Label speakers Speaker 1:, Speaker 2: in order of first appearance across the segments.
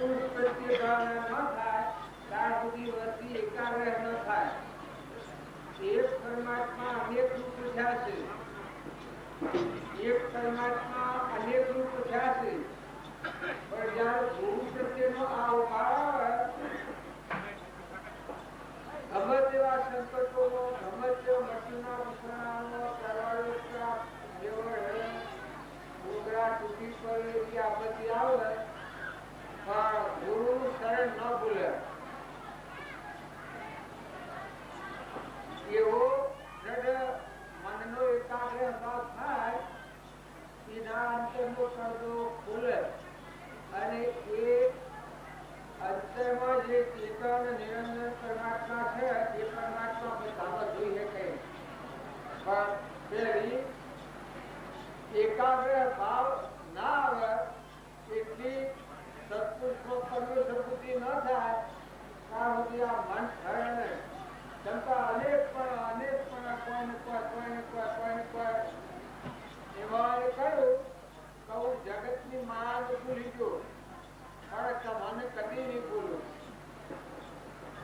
Speaker 1: સત્પુરુષ પ્રત્યે ભાવના ન થાય ત્યાં સુધી વસ્તી એકાગ્ર ન થાય. એક પરમાત્મા અનેક રૂપ થયા છે. એક પરમાત્મા અનેક રૂપ થયા છે. પણ જયારે ગુરુ પ્રત્યેનો આ ઉભાવ આવે, ગમે તેવા સંકટોનો, ગમે તેવા મૃત્યુના વિષણાનો, તરવાળો જેવો ડુંગરા તૂટી પડે એવી આપત્તિ આવે, પણ ગુરુ શરણ ન ભૂલે એવો દ્રઢ મનનો એકાગ્ર ભાવ થાય, એના અંતરનો પડદો ખુલે અને એ અંતરમાં જે ચેતન નિરંજન પરમાત્મા છે એ પરમાત્મા બધામાં જોઈ શકે. પણ પેલી એકાગ્ર ભાવ ના આવે, એટલી સત્પુરુષનો પરમેશ્વર બુદ્ધિ ન થાય ત્યાં સુધી આ મન થયે નહીં. છતાં અનેક પણ કોઈને કોઈ એમાં કહ્યું કે હું જગતની માયા ભૂલી ગયો, પણ તમને કદી નહીં ભૂલું.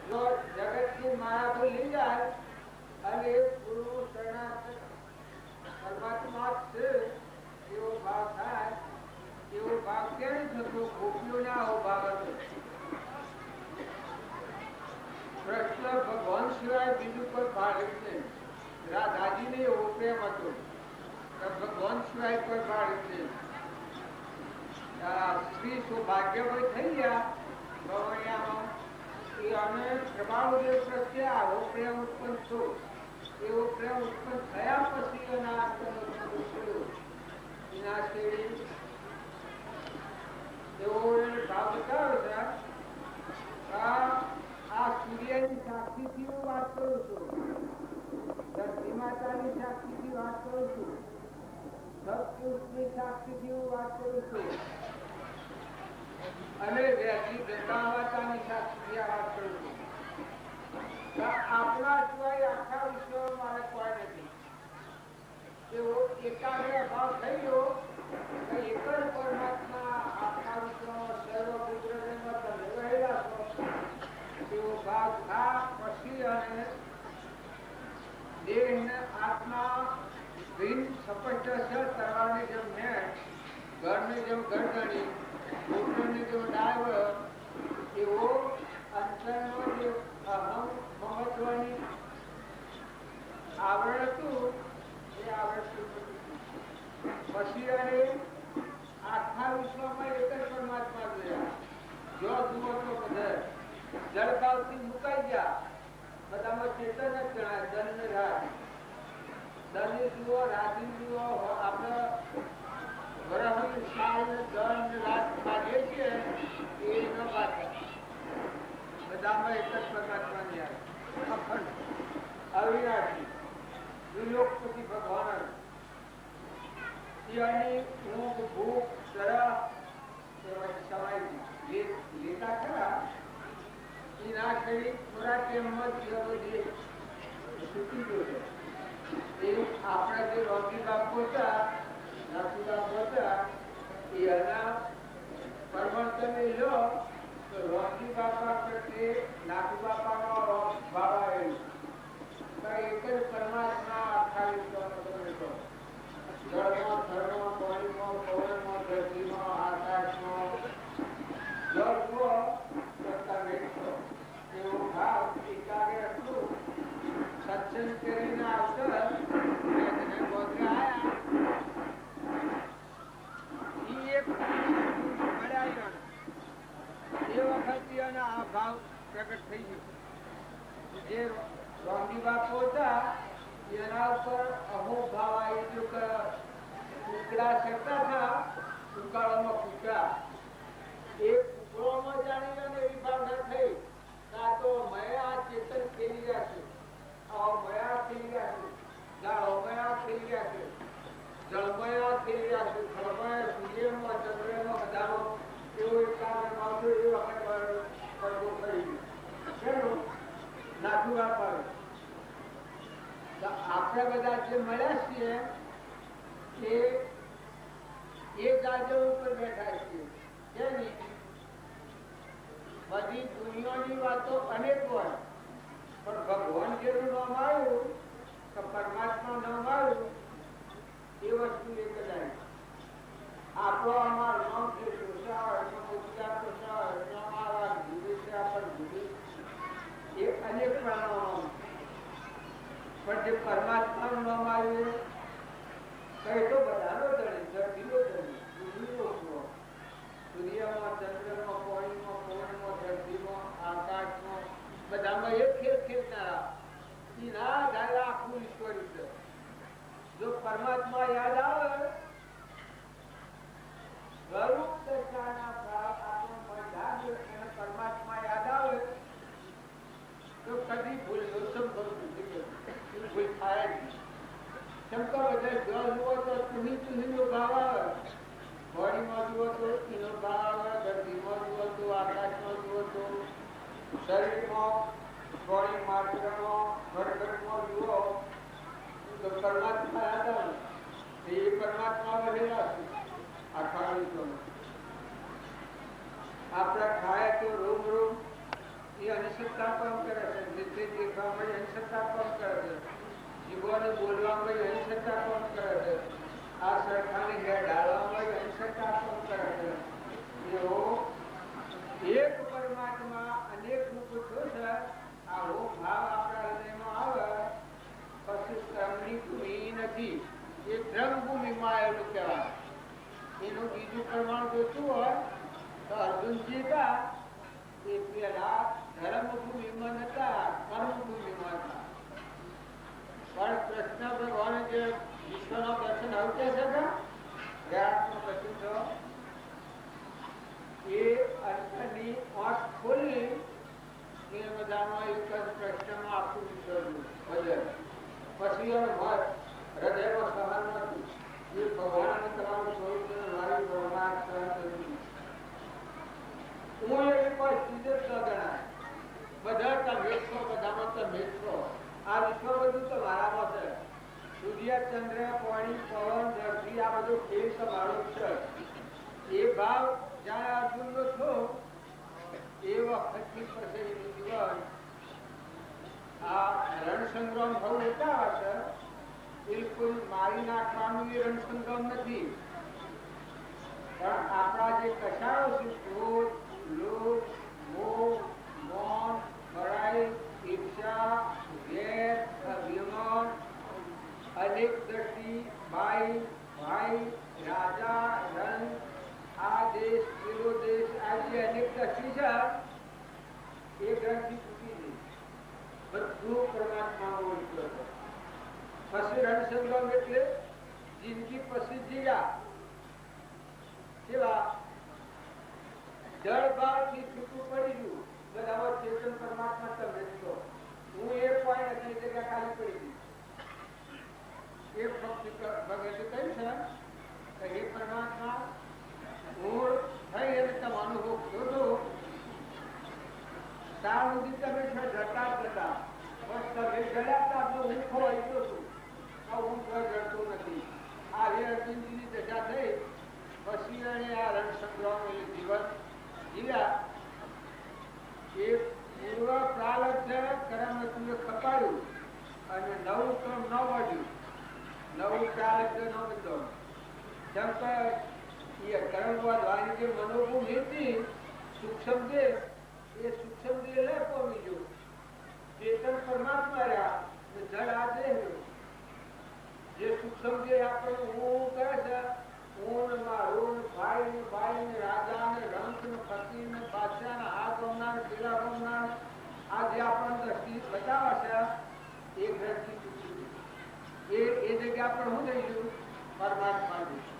Speaker 1: જો જગતની માયા ભૂલી જાય અને ગુરુ શરણાગત પરમાત્મા છે એવો ભાવ થાય, એવો ભાવ કેમ થતો? ગોપીઓને આવો ભાવ હતો. કૃષ્ણ ભગવાન સિવાય બીજું કોઈ ભાડે નહીં. રાધાજીને એવો પ્રેમ હતો, ભગવાન સિવાય કોઈ ભાડે નહીં. સ્ત્રી સૌભાગ્યમય થઈ ગયા ગવૈયામાં, એ અમે પ્રભાવદેવ પ્રત્યે આવો પ્રેમ ઉત્પન્ન થયો. એવો પ્રેમ ઉત્પન્ન થયા પછી એના શેરી એવો ભાવ બતાવે છે. આ સૂર્યની સાક્ષીથી હું વાત કરું છું, ધરતી માતાની સાક્ષીથી વાત કરું છું, સત્પુરુષની સાક્ષીથી હું વાત કરું છું, અને વેચી ગંગા માતાની સાક્ષીથી આ વાત કરું છું. આપણા સિવાય આખા વિશ્વમાં મારે કોઈ નથી. એવો એકાગ્ર ભાવ થઈ ગયો કે એક જ પરમાત્મા આખા વિશ્વમાં સર્વભૂતમાં તમે રહેલા છો. એવો ભાવ થા પછી અને દેહ આત્મા ભિન્ન સ્પષ્ટ છે. તરવાની જેમ મેં, ઘરની જેમ ગરદણી, મોટરની જેમ ડાયવ, એવો અંતરનો જે અહમ મહત્વની આવરણ હતું એ આવરણ પછી અને આખા વિશ્વમાં એક જ પરમાત્મા જોયા. જો જુઓ તો બધા જળભાવથી મુકાઈ ગયા, બધામાં ચેતન જ ગણાય. ધન ને રાત, ધન જુઓ, રાધી જુઓ, આપણે ગ્રહણ સાલ ધન રાત માગીએ છીએ એ ન વાત. બધામાં એક જ પરમાત્માની અખંડ અવિનાશી વિલોકપતિ ભગવાન. એની ઊંઘ, ભૂખ, તરફ સમય લેતા ખરા, એના શરીર થોડા ટાઈમમાં જ છૂટી ગયો છે. એ આપણા જે રોગી બાપુ હતા, નાસુ બાપુ હતા, એના પરમણ તમે લો તો રોગી બાપા પ્રત્યે નાસુ બાપાનો ભાવ આવેલો. એક જ પરમાત્મા આખા વિશ્વનો તમે કહો. જળમાં, થળમાં, પાણીમાં, પવનમાં, ધરતીમાં, આકાશમાં, જળ જુઓ કરતા વેઠો. એવો ભાવ એકાગ્ર હતું. સત્સંગ કરીને આવતો ગોધરા આવ્યા, એક મળ્યા એ વખતે આ ભાવ પ્રગટ થઈ ગયો. જે રોંગી બાપુ હતા એના ઉપર અમુક ભાવ આવી ગયો કે કુકડા ચડતા હતા, ઉકાળામાં કુકડા, એ કુકડોમાં જાણી અને એવી ભાવના થઈ આ તો મયા ચેતન ખેલી રહ્યા છે, મયા ખેલી રહ્યા છે, જાળમયા ખેલી રહ્યા છે, જળમયા ખેલી રહ્યા છે, થળમય, સૂર્યમાં, ચંદ્રમાં, બધાનો એવો એકાગ્ર ભાવ થયો. એ વખત પડવો કરી ગયો. નાથુ બાપા આપણે બધા જે મળ્યા છીએ એ ગાજર ઉપર બેઠા છીએ. બધી દુનિયાની વાતો અનેક હોય, પણ ભગવાન જેનું નામ આવ્યું કે પરમાત્મા નામ આવ્યું એ વસ્તુ એક જ આવી. આપણો અમારું નામ છે સુશાળ, મુખ્યા સુશાળ, અમારા જુદી છે આપણ જુદી, એ અનેક નામ. પણ જે પરમાત્માનું નામ આવ્યું કઈ તો બધાનો ધણી, ધરતીનો ધણી, દુનિયાનો છો. સૂર્યમાં, ચંદ્રમાં, પાણીમાં, પવનમાં, ધરતીમાં, આકાશમાં બધામાં એક ખેલ ખેલનારા એ ના જાય આખું ઈશ્વરી છે. જો પરમાત્મા યાદ આવે, સ્વરૂપ દશાના ભાવ આપણો મન લાગે અને પરમાત્મા યાદ આવે તો કદી ભૂલ સંભવ નથી, ભૂલ થાય જ નહીં. શંકર બધા જળ જુઓ તો તુહીનો ભાવ આવે, બોડીમાં જુઓ તો એનો ભાવ આવે, ધરતીમાં જુઓ તો, આકાશમાં જુઓ તો, શરીરમાં, બોડી માત્રમાં, ઘટઘટમાં જુઓ તો પરમાત્મા યાદ આવે. એ પરમાત્મા રહેલા છે આખા વિશ્વમાં. આપણે ખાય તો રૂમ રૂમ એ અનિશ્ચિતતા પણ કરે છે, નીચે દેખવામાં અનિશ્ચિતતા પણ કરે છે, જીવોને બોલવામાં અનિશ્ચિતતા પણ કરે છે, આ સરખાની ઘેર ડાળવામાં અનિશ્ચિતતા પણ કરે છે. એવો એક પરમાત્મા અનેક રૂપ છો છે. આવો ભાવ આપણા હૃદયમાં આવે પછી ક્રમની ભૂમિ નથી, એ ધ્રમભૂમિમાં આવેલું કહેવાય. એનું બીજું પ્રમાણ જોતું હોય તો અર્જુનજી હતા એ પેલા ધર્મભૂમિમાં નતા, કર્મભૂમિમાં હતા. પણ કૃષ્ણ ભગવાન જે વિશ્વના દર્શન આવતે છે ને જ્ઞાનનું કશું છો એ અંતરની આંખ ખોલી એ બધામાં એક જ પ્રશ્નમાં આખું વિશ્વનું ભજન. પછી એનું મત હૃદયમાં સહન નથી. એ ભગવાનને તમારું સ્વરૂપ મારી ભગવાન સહન કર્યું. હું એવી કોઈ ચીજ જ ન ગણાય. બધા તમે છો, બધામાં તમે છો. આ વિશ્વ બધું તો મારામાં છે. સૂર્ય, ચંદ્ર, પાણી, પવન, ધરતી આ બધું ખેલ તમારો છે. એ ભાવ જ્યારે અર્જુનનો છો એ વખતથી પછી એનું જીવન આ રણસંગ્રામ બહુ મોટા હશે. બિલકુલ મારી નાખવાનું એ રણસંગ્રામ નથી, પણ આપણા જે કશાયો છે ક્રોધ, લોભ, મોહ, મૌન, બળાઈ, ઈર્ષા, વેર, અભિમાન, અનેક દ્રષ્ટિ, ભાઈ ભાઈ, રાજા, રંગ, આ દેશ પેલો દેશ, આ જે અનેક દ્રષ્ટિ છે એ ગ્રંથિ તૂટી ગઈ. બધું પરમાત્માનો વિશ્વ છે. પછી રણસંગ્રામ એટલે જિંદગી પછી જીવ્યા કેવા જળ ભાવથી છૂટું પડી ગયું. બધામાં ચેતન પરમાત્મા તમે છો. હું એ કોઈ નથી જગ્યા ખાલી પડી ગઈ. એ ભક્તિ ભગતે કહ્યું છે કે હે પરમાત્મા મૂળ થઈ અને તમે અનુભવ જોજો ત્યાં સુધી તમે જતા જતા બસ તમે ગયા હું ખોવાઈ ગયો છું. હું જડતો નથી. આ રે અર્જુનજીની દશા થઈ પછી એને આ રણસંગ્રામ જીવન જીવ્યા. એ પૂર્વ પ્રારબ્ધ કર્મ તું ખપાયું અને નવું કર્મ ન વધ્યું, નવું પ્રારબ્ધ ન બંધો. જેમ કે એ કર્મવાદ વાણી જે મનોભૂમિ હતી સૂક્ષ્મ દેહ, એ સૂક્ષ્મ દેહ લઈ પામી ગયો. ચેતન પરમાત્મા રહ્યા, જળ આ દેહ રહ્યો. જે સૂક્ષ્મ દેહ આપણે હું કહે છે, હું મારું ભાઈ ને બાઈ ને રાજા ને રંક ને ફકીર ને બાદશાહ ને આ ગમનાર પેલા ગમનાર આ જે આપણને દ્રષ્ટિ બતાવે છે એ દ્રષ્ટિ એ જગ્યા પર હું થઈ ગયું પરમાત્મા જઈશું.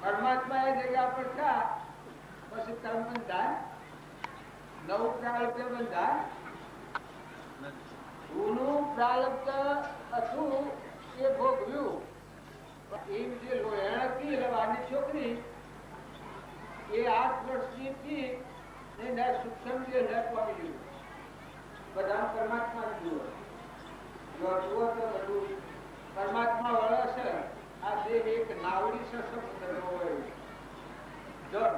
Speaker 1: પરમાત્મા એ જગ્યા પર થયા પછી કર્મ બંધાય, નવું પ્રારબ્ધ બંધાય. જૂનું પ્રારબ્ધ હતું એ ભોગવ્યું. એમ જે લોહેણ હતી લવાની છોકરી એ 8 વર્ષની હતી ને સૂક્ષ્મ જે ન પામી ગયું. બધા પરમાત્મા જુઓ જુઓ તો બધું પરમાત્મા વળે છે. આ દેહ એક નાવડી છે શબ્દ હોય. જળ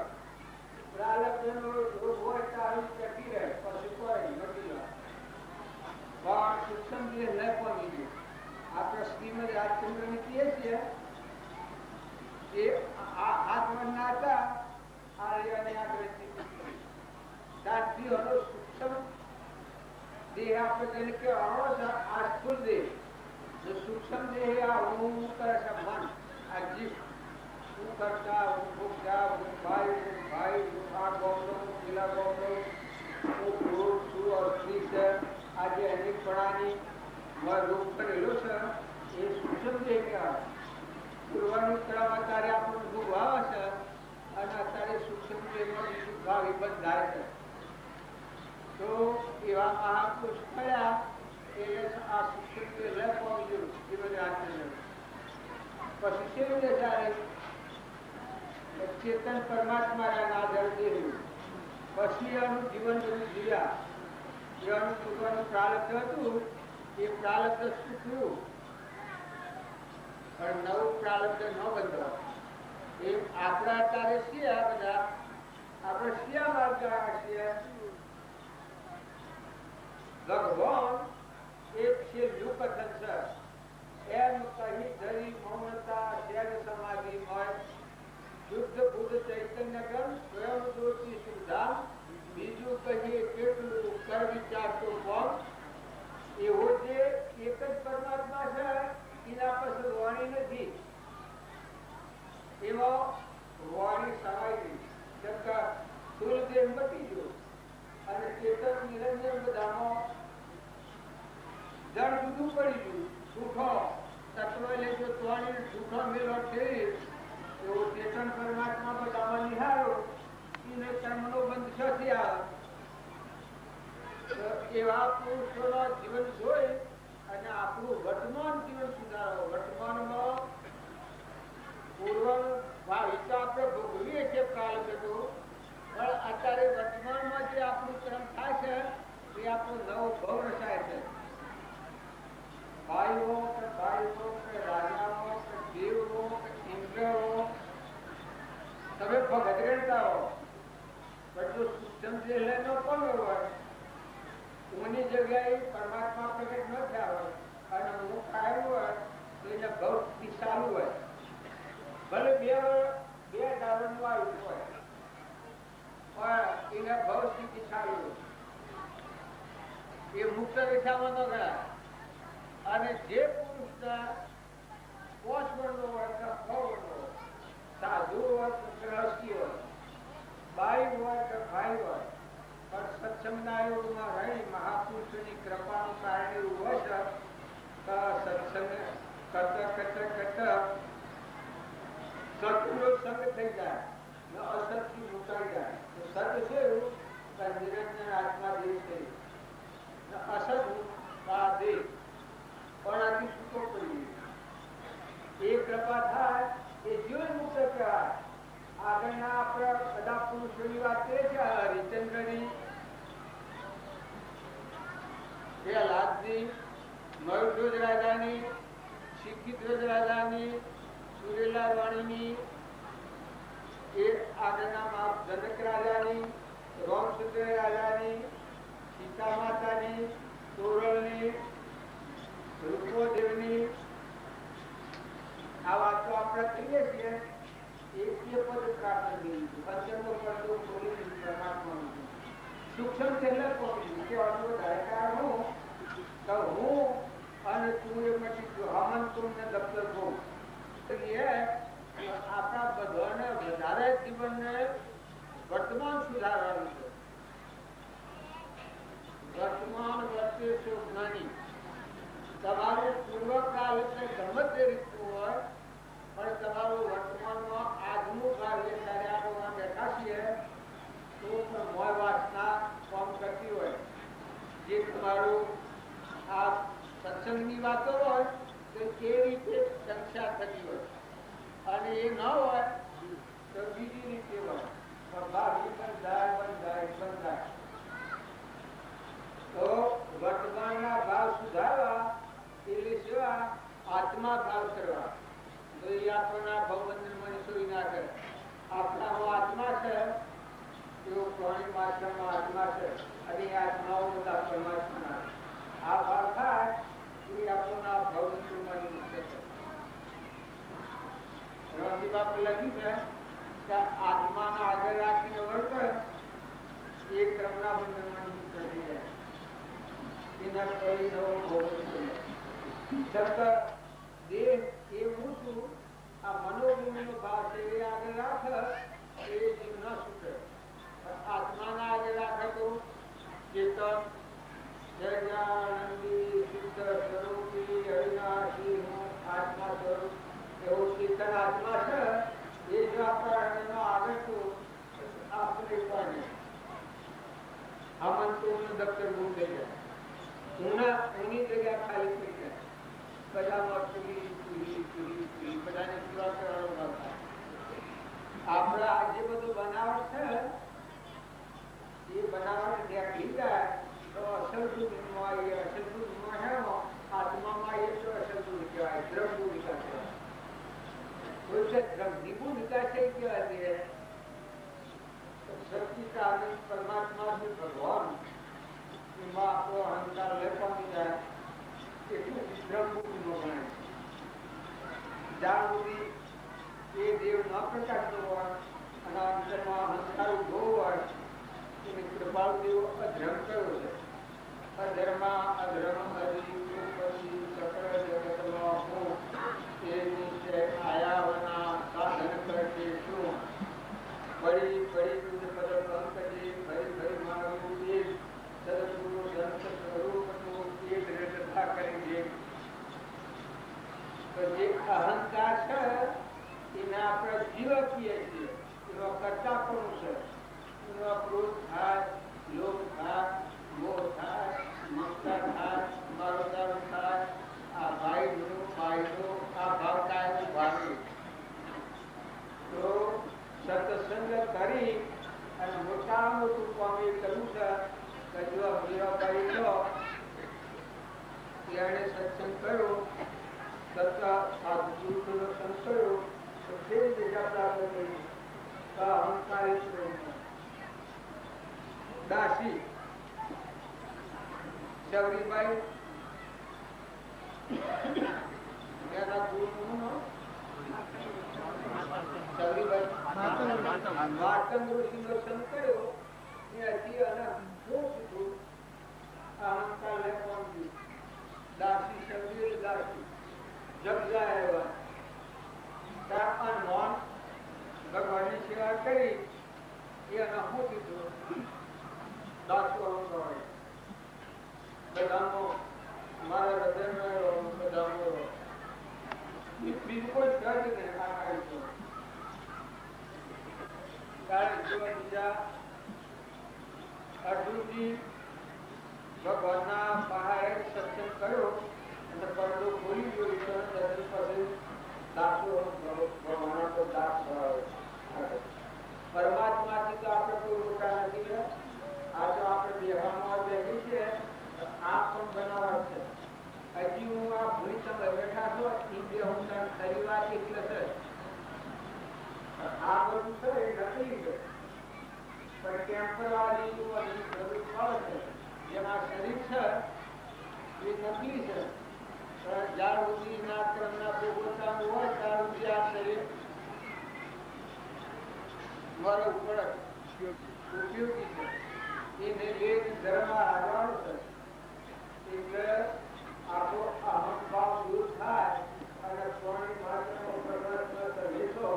Speaker 1: પ્રારબ્ધનો રોગ હોય સારું ટકી રહે પછી કોઈ નથી પણ સૂક્ષ્મ દેહ ન પામી ગયું. આપણે શ્રીમદ રાજચંદ્રને કહીએ છીએ એ આ હાથ વર્ષના હતા આ અને આ ગ્રંથિ ત્યારથી હલો સૂક્ષ્મ દેહ આપણે તેને કે આ સ્થૂળ દેહ સૂક્ષ્મ દેહ આ હું કરે છે મન આ જીવ હું કરતા હું ભૂખતા હું ભાઈ હું આ ગોમનો હું પેલા ગોમનો હું પુરુષ છું और સ્ત્રી છે આજે અનેકપણાની રૂપ કરેલો છે એ સૂક્ષ્મ દેહ કહેવાય. પૂર્વની તરફ અત્યારે આપણું દુઃખ આવે છે અને અત્યારે સૂક્ષ્મ દેહમાં બીજું ભાવ એ બંધાય છે. તો એવા મહાપુરુષ થયા એટલે આ સૂક્ષ્મ દેહ ન પામી ગયું જીવન રાજચંદ્ર. પછી કેવી રીતે ચાલે ચેતન પરમાત્મા આધાર દેહ પછી એનું જીવન બધું જીવ્યા. એવાનું પૂર્વનું પ્રારબ્ધ હતું એ પ્રારબ્ધ શું થયું પણ નવું પ્રારબ્ધ ન બંધાવ. એ આપણા અત્યારે છીએ આ બધા આપણે શિયા માર્ગ છીએ. ભગવાન એક છે લુકથન છે એમ કહી ધરી મૌનતા શેર સમાધિ મય શુદ્ધ બુદ્ધ ચૈતન્ય ગ્રંથ સ્વયં જ્યોતિ સુધામ બીજું કહીએ કેટલું કર વિચાર તો કોણ. એવો જે એક જ પરમાત્મા છે એના પાસે વાણી નથી એમાં વાણી સમાઈ ગઈ. સ્થૂળ દેહ મટી ગયો અને ચેતન નિરંજન બધામાં જળ જુદું પડી ગયું. છૂઠો તત્વ લેજો તોણી છૂઠો મેળો ફેરી એવો ચેતન પરમાત્મા બધામાં નિહાળો એને કર્મનો બંધ થતી આવે. એવા પુરુષોના જીવન જોઈ અને આપણું વર્તમાન જીવન સુધારો. વર્તમાનમાં પૂર્વનું ભાવિક આપણે ભોગવીએ છીએ કાલ બધું પણ અત્યારે વર્તમાનમાં જે આપણું કર્મ થાય છે એ આપણું નવો ભવ રચાય છે. ભાઈઓ કે રાજાઓ કે દેવો કે ઇન્દ્રો તમે ભગત ગણતા હો પણ જો સૂક્ષ્મ જે લેનો પણ હોય ઉની જગ્યાએ પરમાત્મા પ્રગટ ન થયા હોય અને હું કાયમ હોય તો એને ભવ ચાલુ હોય ભલે બે દારૂનું આવ્યું હોય પણ એને ભવ સ્થિતિ ચાલુ હોય એ મુક્ત દિશામાં ન ગણાય. અને જે પુરુષના 5 વર્ણનો હોય કે 6 વર્ણનો હોય સાધુ હોય કે ગ્રહસ્થી હોય બાઈ હોય કે ભાઈ હોય પણ સત્સંગના યોગમાં રહી મહાપુરુષોની કૃપાનું કારણ એવું હોય છે કે સત્સંગ કરતા સત્યનો સંગ થઈ જાય ને અસત્ય મુકાઈ જાય. તો સત્ય છે એવું કે નિરંજન આત્મા દેહ છે ને અસત આ દેહ પણ આથી છૂટો પડી ગયો. એ કૃપા થાય એ જીવન મુક્ત કહેવાય. આગળના આપણે બધા પુરુષોની વાત કરીએ છીએ હરિચંદ્રની પ્રહલાદની મયુરધ્વજ રાજાની સિદ્ધિધ્વજ રાજાની સુરેલા વાણીની એ આગળના જનક રાજાની રામચંદ્ર રાજાની સીતા માતાની તોરણની રૂપોદેવની આ વાતો આપણે કહીએ છીએ. એકીય પદ પ્રાપ્ત થઈ પંચમો પદ બોલી પરમાત્માનું સૂક્ષ્મ છેલ્લે પહોંચ્યું કે અનુભવ ધાયકાર હું તો હું અને તું એમાંથી હમન તુમને દફતર હોઉં. આપણા બધાને વધારે જીવનને વર્તમાન સુધારવાનું છે. વર્તમાન વર્તે છે જ્ઞાની. તમારું પૂર્વકાળ એટલે ગમે તે રીતનું હોય પણ તમારું વર્તમાનમાં આજનું કાર્ય જ્યારે આપણે બેઠા છીએ તો મોય વાસના કામ કરતી હોય. જે તમારું આ સત્સંગની વાતો હોય તો એ રીતે સંખ્યા થતી હોય અને એ ન હોય તો બીજી રીતે હોય. ભાવ બંધાય. તો વર્તમાનના ભાવ સુધારવા એટલે સેવા આત્મા ભાવ કરવા. તો એ આપણા ભવબંધનમાં સોઈ ના કરે. આપણામાં આત્મા છે એવો પ્રાણી માત્રમાં આત્મા છે અને એ આત્માઓ બધા પરમાત્માના આ ભાવ થાય એ આપણને આ ભવની મુક્ત છે. રણજી બાપુ લખ્યું છે કે આત્માના આગળ રાખીને વર્તન એ ક્રમના બંધનમાં મુક્ત થઈ જાય. એના પરિણવો ભોગવવું પડે. દેહ એ હું છું આ મનોભૂમિનો ભાવ છે એ આગળ રાખ એ જીવ ન છૂટે. આત્માના આગળ રાખે તો ચેતન જયાનંદી શુદ્ધ સ્વરૂપી અવિનાશી હું આત્મા સ્વરૂપ એવો ચેતન આત્મા છે એ જો આપણા આગળ તો આપણે પણ આમંત્રણ દફતર ગુમ થઈ જાય. એની જગ્યા ખાલી થઈ જાય. બધામાં બધાને પૂરા કરવાનો થાય. આપણા આ જે બધું બનાવટ છે એ બનાવટ દેખી જાય તો અસલ દૂધમાં એ અસલ દૂધમાં હેનો આત્મામાં એ તો અસલ દૂધ કહેવાય. દ્રવ ભૂમિકા કહેવાય. કોઈ છે દ્રવની ભૂમિકા છે કહેવાય છે સચિદાનંદ પરમાત્મા છે ભગવાન એમાં આપણો અહંકાર લેવાની જાય એટલું દ્રવભૂમિનો ગણાય. જ્યાં સુધી એ દેવ ન પ્રકાશતો હોય અને અંતરમાં અહંકાર ઉભો હોય એને કૃપાળુ દેવો અધર્મ કર્યો છે. અધર્મા અધર્મ હરી સકળ જગતમાં હું એની છે આયાવના સાધન કરશે શું ફરી ફરી તુજ પદ પંકજે ફરી ફરી મારું એ સદગુરુ સંત સ્વરૂપનું એ દ્રઢતા કરી દે. તો જે અહંકાર છે એને આપણે જીવ કહીએ છીએ. એનો કરતા પણ છે. એનો ક્રોધ થાય, લોભ થાય, મોહ થાય, મમતા થાય, મારો દારૂ થાય. આ ભાઈનો ફાયદો આ ભાવ કાયમ ભાવે તો સત્સંગ કરી અને મોટામાં મોટું કામ એ કરવું છે કે જો મીરાબાઈ તો એને સત્સંગ કર્યો સાધુ દર્શન કર્યો તો તે દિશા પ્રાપ્ત કરી અહંકારી દાસી શબરીબાઈ એના ગુરુનું માર્તંડ ઋષિ દર્શન કર્યો એ હજી અને અહંકાર લેવાનું દાસી શબરી દાસી જગજા આવ્યા અનમોન ભગવાનની સેવા કરી એને હું કીધું દાસો અહંકાર બધાનો મારા હૃદયમાં બધાનો બીજું કોઈ સહજ નહીં આ કારણ જો બીજા અર્જુનજી ભગવાનના પહાડે સત્સંગ કર્યો અને પડદો ખોલી ગયો ઈશ્વર દર્શન પાસે દાસો ભગવાન તો દાસ પરમાત્માથી તો આપણે કોઈ રોકા નથી. આ તો આપણે દેવામાં બેઠી છે આ પણ બનાવટ છે. હજી હું આ ભૂલી તમે બેઠા છો એ બે હું ખરી વાત એટલે છે. આ બધું છે એ નકલી છે પણ ટેમ્પરરી જરૂર પડે છે. જેમાં શરીર છે એ નકલી છે. જ્યાં સુધી ના ક્રમના ભોગવતાનું હોય ત્યાં સુધી આ શરીર મારો ઉપર ઉપયોગી છે. એને બે ધર્મ આગળ છે એટલે આપણો અહંભાવ દૂર થાય અને સ્વામી માત્રનો પરમાત્મા તમે છો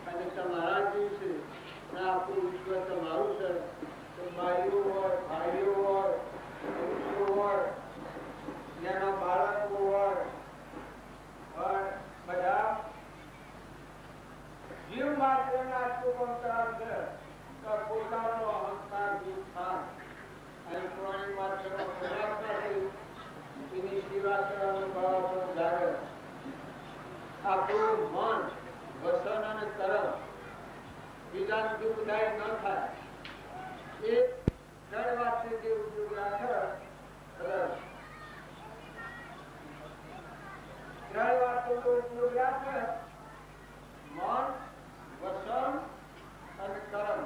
Speaker 1: અને તમારા જેવું છે અને આપણું વિશ્વ તમારું છે. તો ભાઈઓ હોય ભાઈઓ હોય પુરુષો હોય એના બાળકો હોય બધા જીવ માત્રના આત્મકંકાર છે તો પોતાનો અહંકાર દૂર થાય અને પ્રાણી માત્રનો પરમાત્મા થયું એની સેવા કરવાનો ભાવ પણ જાગે. આપણું મન વસન અને કર્મ બીજાનું દુઃખદાયક ન થાય એ ત્રણ વાત જે ઉદ્યોગ રાખે ત્રણ વાતો ઉદ્યોગ રાખે મન વસન અને કર્મ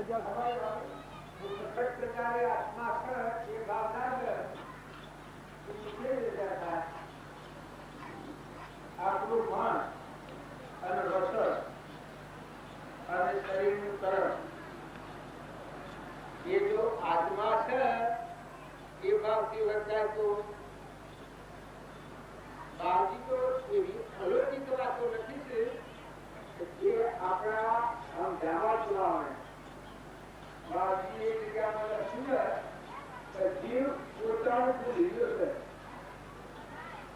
Speaker 1: સખત પ્રકારે આત્મા છે એ ભાવ થાય તો કેવી રીતે થાય? આપણું મન અને રસદ અને શરીરનું તરફ એ જો આત્મા છે એ ભાવથી વર્તાય તો બાકી તો એવી અલૌકિક વાતો નથી છે જે આપણા આમ ધ્યાનમાં જોવા બાકી એ જગ્યામાં લખ્યું છે જીવ પોતાનું ભૂલી ગયો છે.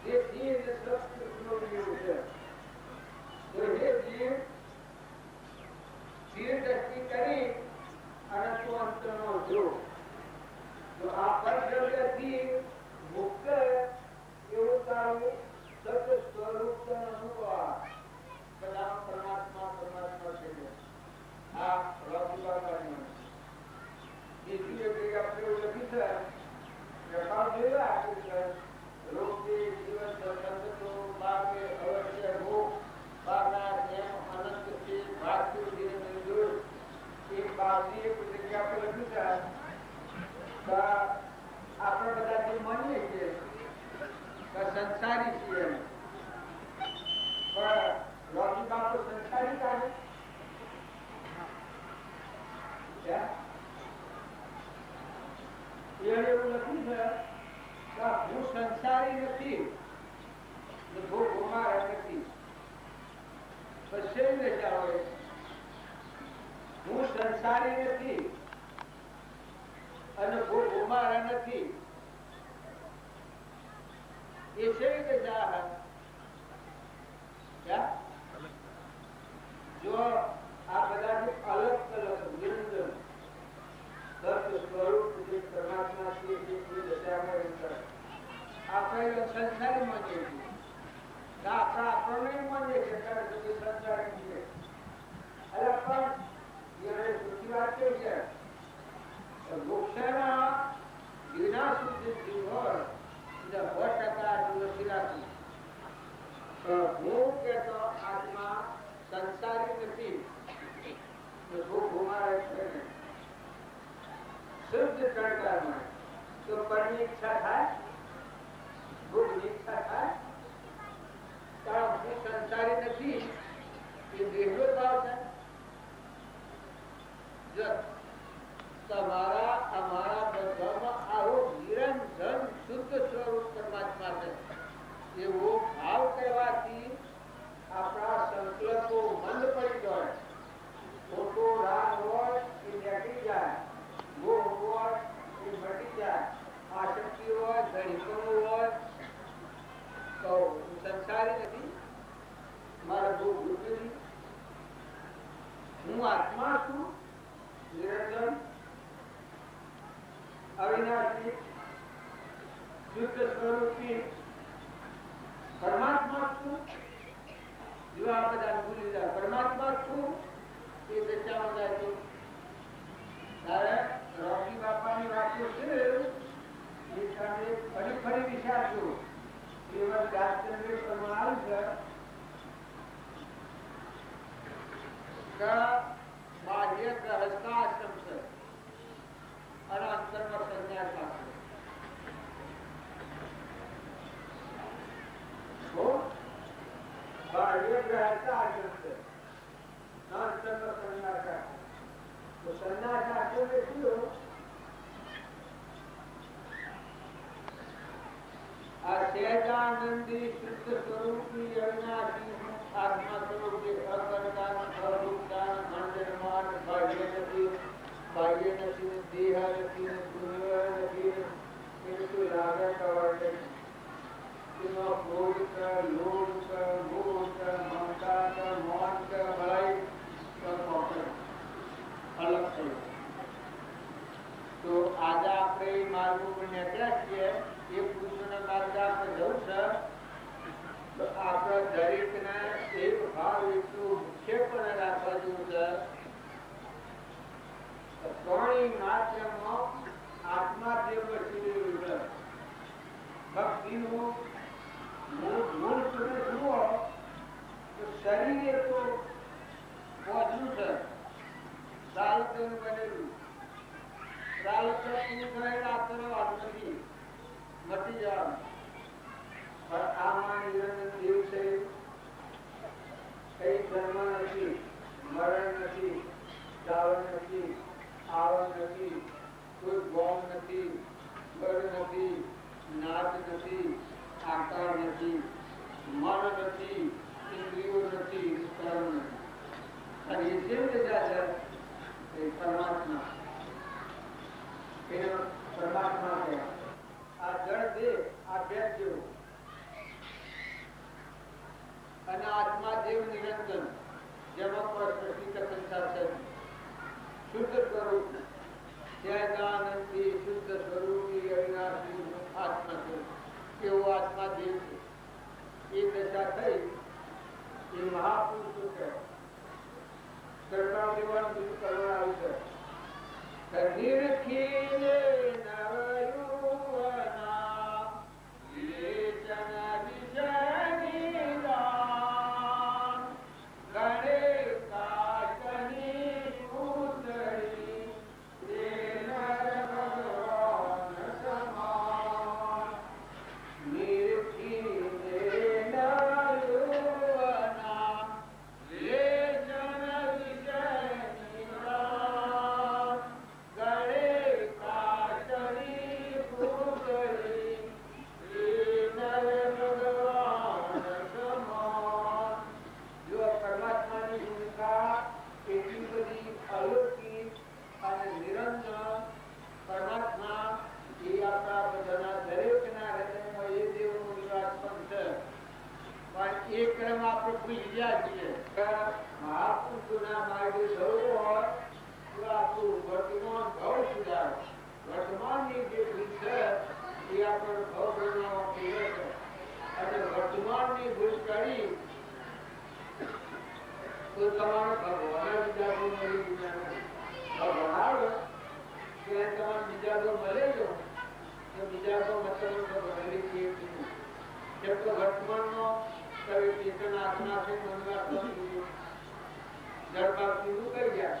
Speaker 1: જે જીવ એ સત્સંગનો જીવ છે. તો એ જીવ ધીર દ્રષ્ટિ કરી અને તું અંતરનો જો તો આ પરદ્રવ્યથી મુક્ત એવું તારું સત સ્વરૂપ અનુભવ કદાચ પરમાત્મા પરમાત્મા છે. આ રવિવારની બીજી એક જગ્યા પર એવું લખ્યું છે વ્યાપાર જોયા કે રોગથી જીવન સંતો બાગે અવશ્ય ભોગ બાગના જેમ અનંત છે ભારતીય જીવન જોર એક બાજી એક જગ્યા પર લખ્યું છે આપણે બધા જે માનીએ છીએ સંસારી છીએ પણ રોગી બાપુ સંસારી કાઢે એવું લખ્યું છે કે હું સંસારી નથી ભોગ ગુમારા નથી. પછી હોય હું સંસારી નથી અને ભોગ ગુમારા નથી એ છે કે જો આ બધાથી અલગ અલગ નિરંજન સત્ય સ્વરૂપ જે પરમાત્મા છે જે દશામાં આપણે સંસારી માનીએ છીએ આપણને માનીએ છીએ સંસારી છીએ અરે પણ સૂચી વાત કેવી છે મોક્ષના વિનાશ જીવ હોય 100% દુરથી રાખવું. હું કહેતો આત્મા સંસારી નથી ભૂખ ગુમારે છે શુદ્ધ કણકારમાં તો પરની ઈચ્છા થાય ભૂખની ઈચ્છા થાય કારણ હું સંસારી નથી એ દેહનો ભાવ છે. જો તમારા અમારા બધામાં આવો નિરંજન શુદ્ધ સ્વરૂપ પરમાત્મા છે એવો ભાવ કહેવાથી આપણા સંકલ્પો મંદ પડી જાય. ખોટો રાગ હોય એ નીકળી જાય, મોહ હોય એ મટી જાય, આસક્તિ હોય ધણીપણું હોય તો સંસારી નથી મારા બહુ ભૂલ હું આત્મા છું નિરંજન અવિનાશી શુદ્ધ સ્વરૂપી પરમાત્મા છું. જો આ બધા ભૂલી જાય પરમાત્મા છું એ દશામાં જાય તો ત્યારે રોકી બાપાની વાતો છે એ તમે ફરી ફરી વિચારજો. એવા દાસચંદ્ર પ્રમાણ છે કે બાહ્ય ગ્રહસ્થાશ્રમ છે અને અંતરમાં સંન્યાસ આપશે. બાહ્ય ગ્રહસ્થાશ્રમ છે અંતરમાં સંન્યાસ આપશે. તો સંન્યાસ આશ્રમ શું આ સહેજાનંદી શુદ્ધ સ્વરૂપી અવિનાશી આત્મા સ્વરૂપે અકર્તા અરૂપતા મંડળમાન બાહ્ય નથી દેહ નથી દુનિય નથી એનું લાગે કવાડે એનો ક્રોધ કર લોભ કર મોહ કર મમતા કર મોન કર ભલાઈ અલગ થયું. તો આજે આપણે માર્ગ ઉપર નીકળ્યા છીએ એ પુરુષોના માર્ગ આપણે જવું છે તો આપણા દરેકને એક ભાવ એટલું મુખ્યપણે રાખવા જેવું છે ત્રણેય માત્રમાં આત્મા જે વસ્તુ છે ભક્તિનું મૂળ તમે જુઓ તો શરીર એ તો પહોંચવું છે પ્રારબ્ધનું બનેલું. પ્રારબ્ધ પૂરું થયેલું આપવાનું નથી, મટી જવાનું. પણ આમાં નિરંજન દેવ છે, કઈ જન્મ નથી, મરણ નથી, ચાવણ નથી, આવણ નથી, કોઈ ગોમ નથી, બળ નથી, નાદ નથી, આકાર નથી, મન નથી, ઇન્દ્રિયો નથી, કર્મ નથી. અને એ જે બધા છે એ પરમાત્મા, એનો પરમાત્મા કહેવાય. આ જળ દેહ આ બેગ જેવું અને આત્મા દેવ નિરંજન, જેમાં પર સૃષ્ટિ સંસાર છે. શુદ્ધ સ્વરૂપ સહેજાનંદી શુદ્ધ સ્વરૂપી અવિનાશી આત્મા છે. એવો આત્મા દેવ છે. એ દશા થઈ એ મહાપુરુષો છે. સરકાર દેવાનું બીજું કરવા આવ્યું છે. નિરખીને નવયુવના વિવેચન વિષયની દાન ગણે કાચની પૂતળી તે નર ભગવાન સમાન. નિરખીને નવયુવના વિવેચન વિષયની દાન ગણે કાચની પૂતળી તે નર ભગવાન સમાન. જો પરમાત્માની ભૂમિકા એટલી બધી અલૌકિક અને નિરંજન, પરમાત્મા એ આપણા બધાના દરેકના હૃદયમાં એ દેવનો નિવાસ પણ છે. પણ એ ક્રમ આપણે ભૂલી ગયા છીએ. મહાપુરુષોના માર્ગે જવું હોય તો આપણું વર્તમાન ભાવ સુધારો. વર્તમાનની જે ભૂલ છે એ આપણો ભાવ બનાવવા પીવે છે. અને વર્તમાનની ભૂલ કરી તો તમારે ભગવાન બીજા તો મળી ગયા નથી. ભગવાન આવે કે તમારે બીજા તો મળે જો તો બીજા તો મતલબ ભગવાનની કેમ નહીં. જેમ તો વર્તમાનનો કવિ ચેતન આત્મા છે મનવા જળપાવ સીધું કરી ગયા.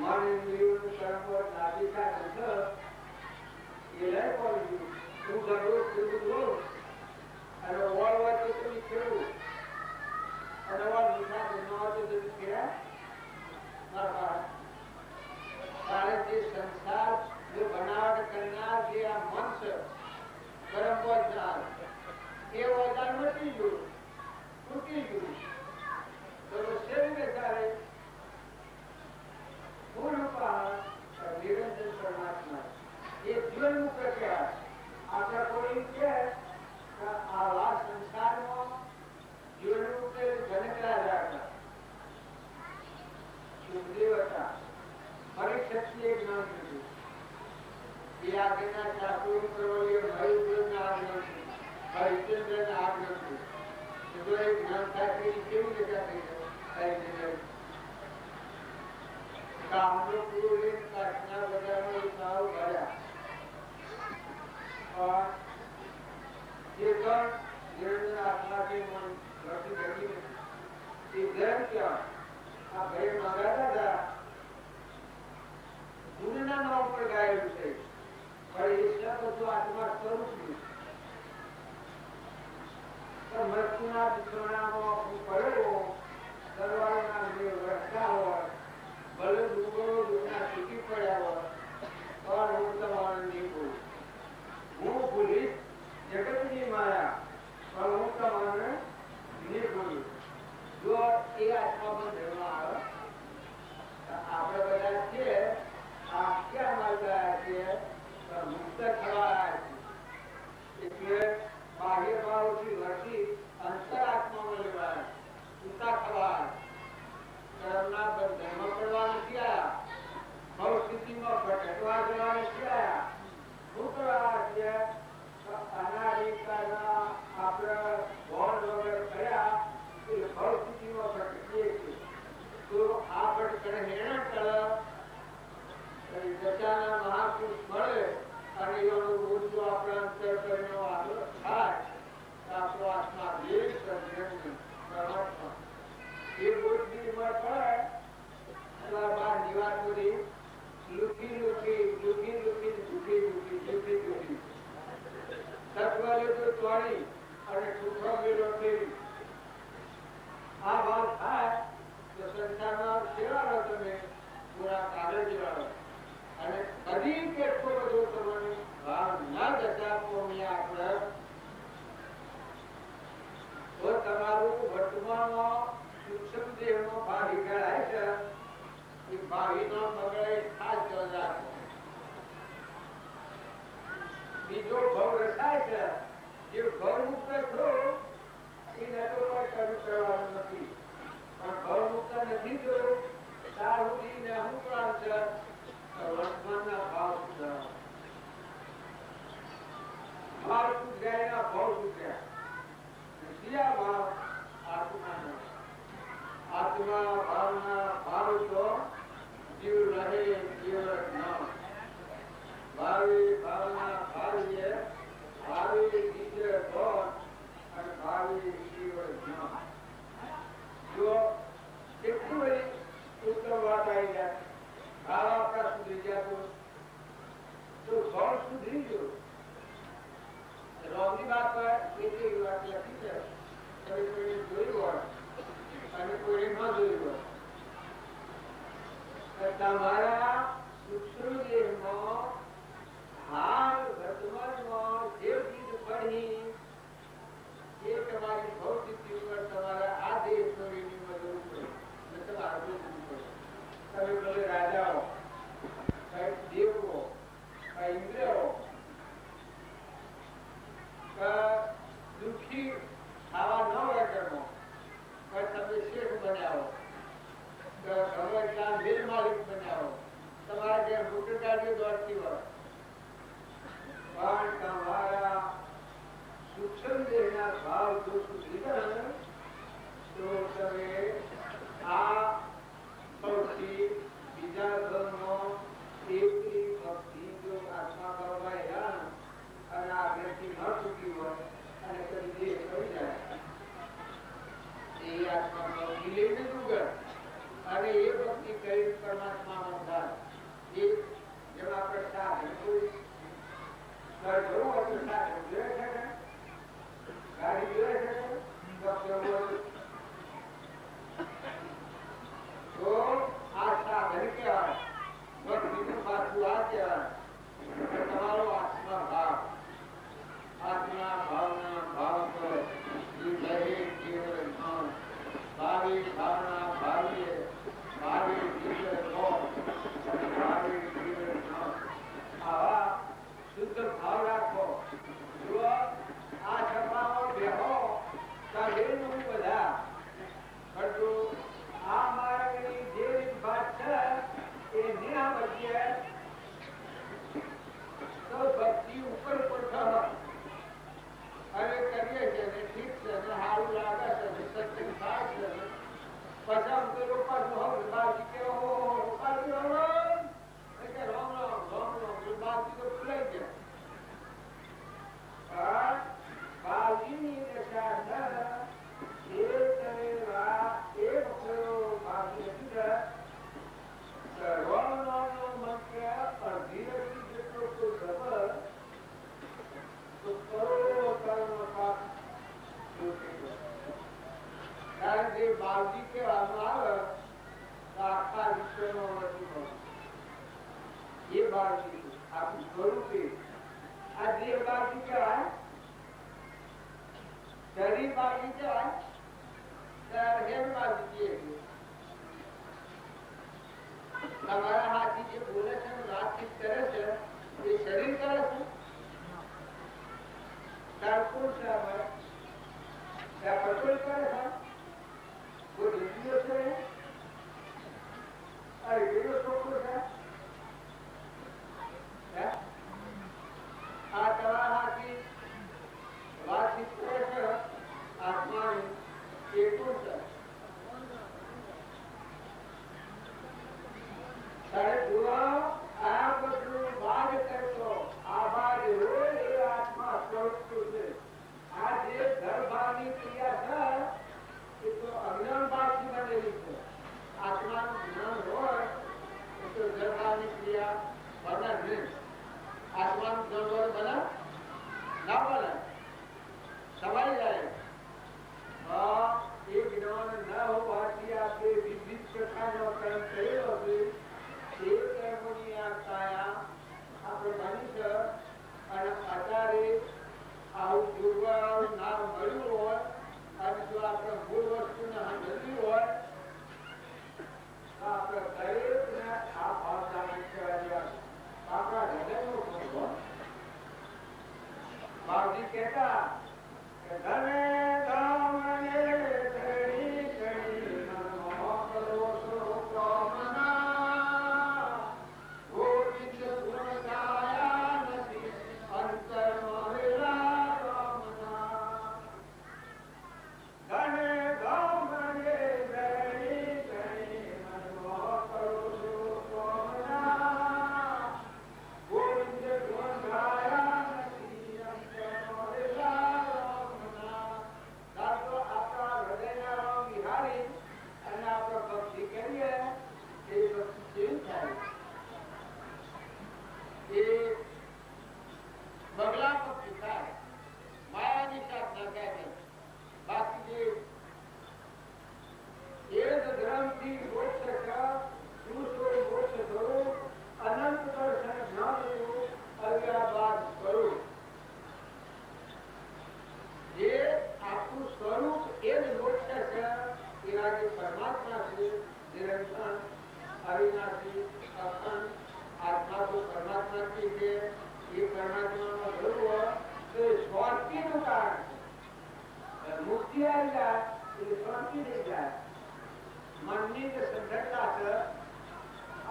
Speaker 1: મન ઇન્દ્રિયોનું કર્મ પર નાદિકા સંસર એ લઈ પડ્યું. તું દરરોજ સીધું બોલ અને વળવા તો તમે ખેડું અને વળ મીઠા બનાવવા તો તમે ખેડા મારા તારે જે સંસાર જો બનાવટ કરનાર જે આ મન છે પરમ વજ્ઞાન એ વજ્ઞાન મટી ગયું, તૂટી ગયું. તો શરીર તારે પૂર્ણ નિરંજન પરમાત્મા એ જીવન મુક્ત કહેવાય. આપણા કોઈ કે આવા સંસારમાં જીવન મુક્ત જનકરા હતા, સુખદેવ હતા. પરીક્ષિત એક નામ હતું. એ આગળના શાસ્ત્રો કરવાની હરિદ્રના આગળ છે, હરિચંદ્રના આગળ છે. જો એક જ્ઞાન થાય કેવી રીતે થઈ જાય? કામનો પૂરો લઈને કાચના બજારમાં સાવ ભર્યા. જે પણ નિરંજન આત્માથી મન ઘરથી ઘડી એ ધ્યાન કહેવાય. આ ભાઈ મંગાતા હતા ગુરુના નામ પર ગાયેલું છે, પણ એ બધું આત્મા સ્વરૂપ નહીં. મૃત્યુના બિછોણામાં હું પડેલો તલવારના વરસતા હોય, ભલે ડુંગરો દૂરના તૂટી પડ્યા હોય, પણ હું તમારે નહીં ભૂલું. હું ભૂલીશ જગતની માયા, પણ હું તમારે નહીં ભૂલું. જો એ આત્મામાં ધર્મ આવે આપણે બધા છીએ આ ક્યાં માર્ગ છીએ મુક્ત થવા એટલે બાહ્ય ભાવથી વર્તી અંતર આત્મામાં લેવાય ઉતા થવા આ બાર દીવાર બધી લુકી લુકી લુકી લુકી લુકી લુકી લુકી લુકી તત્વાલે તો તોડી અને ટુકડો મેળો થઈ આ વાત થાય તો સંસારમાં સેવાનો તમે પૂરા કાગળ જેવાળો અને કદી કેટલો બધો તમારો ભાવ ના દશા પોમ્યા આપણે તો તમારું વર્તમાનમાં સૂક્ષ્મ દેહનો ભાવ ગણાય છે એ ભાવિનો બગડે ખાસ ધ્યાન રાખો. બીજો ભાવ રસાય છે જે ભાવ મુક્ત થયો એ નતો કોઈ કરું કરવાનું નથી પણ ભાવ મુક્ત નથી થયો ત્યાર સુધી ને શું કામ છે વર્તમાનના ભાવ સુધારો ભાવ સુધર્યા એના ભાવ સુધર્યા બીજા ભાવ આત્માનો આત્મા ભાવના ભાવ તો જીવ રહે જીવ ન ભાવી ભાવના ભાવીએ ભાવી જીવ ભોગ અને ભાવી જીવ ન જો કેટલી બધી ઉત્તમ વાત આવી જાય ભાવ આપણા સુધી ગયા તો ભાવ સુધરી ગયો રોગની વાત હોય એ વાત લખી છે કોઈ જોયું હોય અને કોઈ ન જોયું હોય તમારા સૂક્ષ્મ દેહમાં હાલ વર્તમાનમાં જે ચીજ પડી એ તમારી ભૌતિક ઉપર તમારા આ દેહ છોડીની જરૂર પડે અને તમારે જોવું પડે. તમે ભલે રાજા હો કઈ દેવ હો કઈ ઇન્દ્ર હો દુઃખી આવા ન વર્તનો તમે શેઠ બનાવો ભગવાન વેલ માલિક બનાવો તમારા જે મોટર ગાડીઓ દોડતી હોય પણ તમારા સૂક્ષ્મ દેહના ભાવ જો સુધરી ગયા તો તમે આ સૌથી બીજા ધર્મનો એકલી ભક્તિ જો આત્મા કરવા અને આ વ્યક્તિ ન ચૂકી હોય અને કદી દેહ કરી જાય એ આત્મા લઈને ડૂગર અને એ ભક્તિ કરી પરમાત્માનો થાય એ જેમ આપણે સાધન કોઈ ઘર જવું હોય તો સાધન જોઈ શકે ગાડી જોઈ શકે તો આ સાધન કહેવાય ભક્તિનું પાછું આ કહેવાય તમારો આત્મા ભાવ આત્મા ભાવના ભાવ પર ભાવિ ભાવના ભાવીએ ભાવિ જીવન ભાવિ જીવન આવા શુદ્ધ ભાવ રાખો. જો આ છપાઓ બેહો કાઢેલું બધા પણ આ માર્ગની જે વાત છે એ નિના વચ્ચે તો ભક્તિ ઉપર પઠો હવે કરીએ છીએ ને ઠીક છે ને સારું લાગે છે ને સત્સંગ થાય છે ને પછી આમ તો લોકો બાજી કે બાજી રામ રામ કે રામ રામ રામ રામ બાજી તો ભૂલાઈ ગયા પણ બાજીની દશા છે એ તમે એ વખતે બાજી હતી ને રામ નામનો મંત્ર અડધી રસી જેટલો કોઈ ખબર તો કરોડો કર્મ પાપ કારણ કે બાવજી કહેવામાં આવે તો આખા વિશ્વનો વસ્તુ એ બાવજી આપણું સ્વરૂપે આ દેહ બાવજી કહેવાય શરીર બાવજી કહેવાય ત્યારે હેમ બાવજી કહીએ તમારા હાથી જે બોલે છે વાતચીત કરે છે એ શરીર કરે છે કોણ છે પટોલ કરે છે કોઈ દીકરીઓ છે અરે એનો છોકરો છે આ તમારા હાથી વાતચીત કરે છે આત્માની એ કોણ છે તારે જોવા આ બધું બાદ કરતો આ બાદ હોય એ આત્મા સ્વરૂપ છે. આ જે ગર્ભાની ક્રિયા છે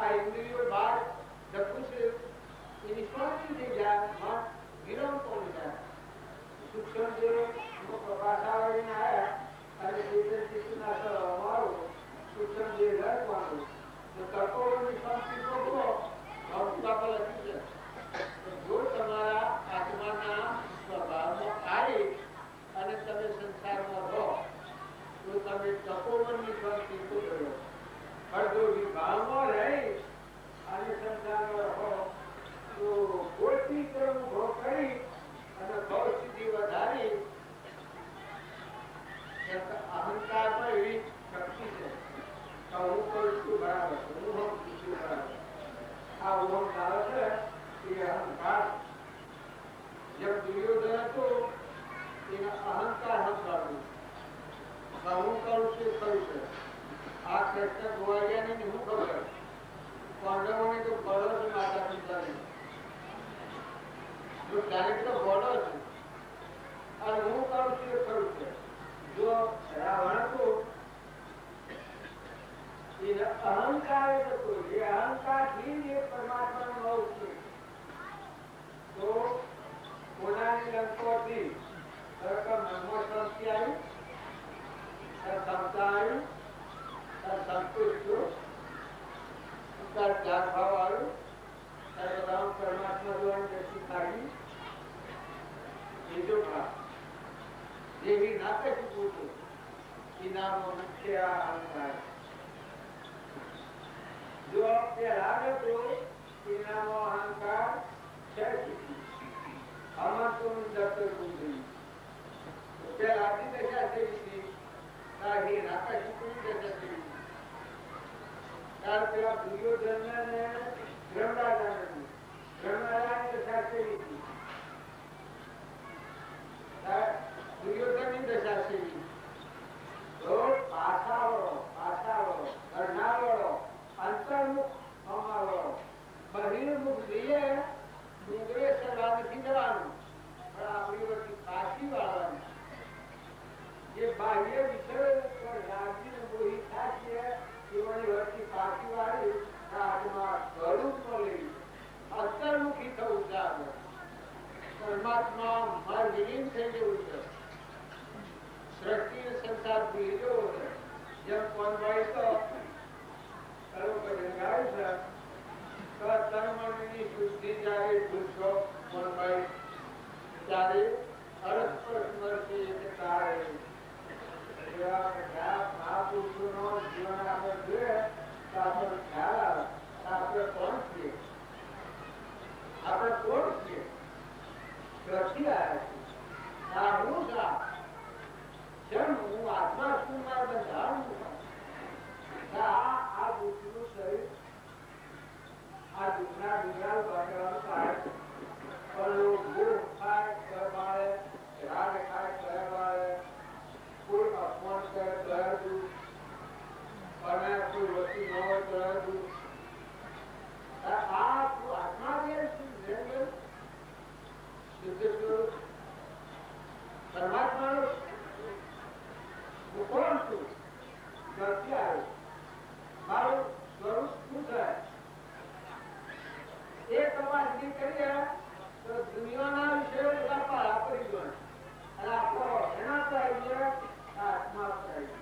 Speaker 1: આ ઇન્દ્રિયો બહાર ધક્કું છે એની શાંતિ થઈ જાય, મન વિરામ પડી જાય. સૂક્ષ્મ જે પ્રકાશાવરીને આવ્યા અને ચેતન ચિત્તના અમારું સૂક્ષ્મ જે લખવાનું તો તત્વોની શાંતિ તો પુસ્તકો લખી છે. જો તમારા આત્માના સ્વભાવમાં આવી અને તમે સંસારમાં રહો તો તમે તપોવનની શાંતિ તો કરો. પણ જો વિભાવમાં રહી અને સંસારમાં રહો તો કોઈથી કર્મ ભોગ કરી અને ભવ સ્થિતિ વધારી અહંકારમાં એવી શક્તિ છે કે હું કરું છું બરાબર, હું છું બરાબર. આ ઓમ ધારો છે એ અહંકાર. જેમ દુર્યોધન હતો એના અહંકાર સંભાળવું, હું કરું છું ખરું છે. આ કૃષ્ણ ગોવાળિયાને શું ખબર, પાંડવોને તો બળો છે માતા પિતાની, ક્યારેક તો બોલો છે અને હું કરું છું એ ખરું છે. જો રાવણ હતો એને અહંકાર હતો, એ અહંકારથી એ પરમાત્માનો ભાવ છે. તો કોનાની લંકોથી મનમાં શાંતિ આવી, ક્ષમતા આવી, સંતોષ થયો, ત્યાર ભાવ આવ્યો, ત્યારે બધા પરમાત્મા જોવાની દ્રષ્ટિ કાઢી. બીજો ભાવ જેવી નાટક પૂછું ઇનામો મુખ્ય અહંકાર. જો તે રાગ હતો ઇનામો અહંકાર છે. આમાં તો દત્ત પૂછ્યું તે રાતી દશા થઈ તારી નાટક પૂરી દશા થઈ. ત્યાર પેલા દુર્યોધન ને બ્રહ્મરાજાની દશા થઈ હતી. દુર્યોધનની દશા છે પાછા વળો, ઘરના વળો, અંતર્મુખ અમા વળો. બહિર્મુખ જઈએ ડુંગરે સભા નથી જવાનું, પણ આપણી વચ્ચે પાછી વાળવાની. જે બાહ્ય વિષય પર રાજીને મોહી થાય છે એવાની વચ્ચે પાછી વાળી હાથમાં સ્વરૂપમાં લેવી, અંતર્મુખી થવું છે. આગળ પરમાત્મા માર વિલીન થઈ જવું છે. સૃષ્ટિ સંસાર ભૂલી જવો છે. જેમ કોનભાઈ તો ગાયું છે તો તનમનની શુદ્ધિ જ્યારે ભૂલશો કોનભાઈ ત્યારે અરસ્પર સ્મરશે એટલે તારે મહાપુરુષોનો જીવન આપણે જોઈએ તો આપણને ખ્યાલ આવે આપણે કોણ છીએ, આપણે કોણ છીએ, ક્યાંથી આવ્યા છીએ, આ હું છું, જેમ હું આત્મા છું, મારા બંધારણ આ દુઃખનું શરીર, આ દુઃખના ડુંગરા બાંધવાનું કારણ પણ ભૂખ ખાય કરવાળે, રાગ ખાય કરવાળે, કોઈ અપમાન કરે કહેતું અને કોઈ વસ્તુ ન હોય કહેતું. આ આત્મા જે પરમાત્માનો હું કોણ છું, ક્યાંથી આવ્યું, મારું સ્વરૂપ શું છે એ તપાસ કરીએ તો દુનિયાના વિષયો બધા પારા પડી જાય અને આપણો એના ચાહીએ આત્મા ચાહીએ.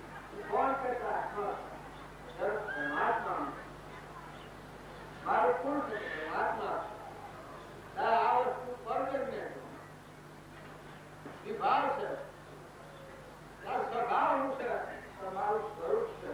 Speaker 1: કોણ કહેતા આત્મા પરમાત્મા મારું કોણ છે પરમાત્મા. આ વસ્તુ પરજન્ય વિભાવ છે, આ સ્વભાવ શું છે, તમારું સ્વરૂપ છે.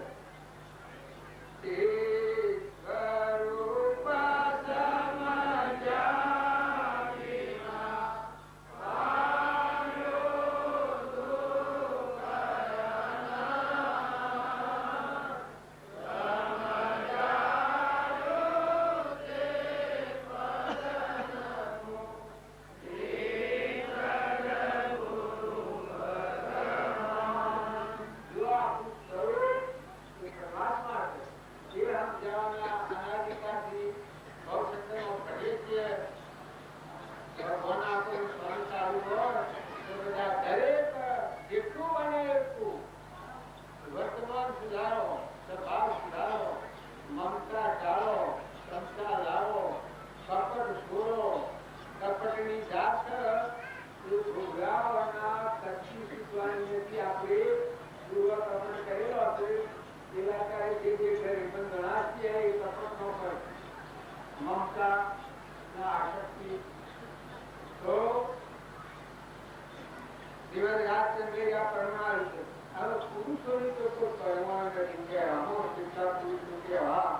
Speaker 1: દિવસ રાત ચંદ્રિકા પરમાણુ છે. હવે પુરુષોની તો કોઈ પરમાણુ નથી કે અમો શિક્ષા પુરુષનું કે હા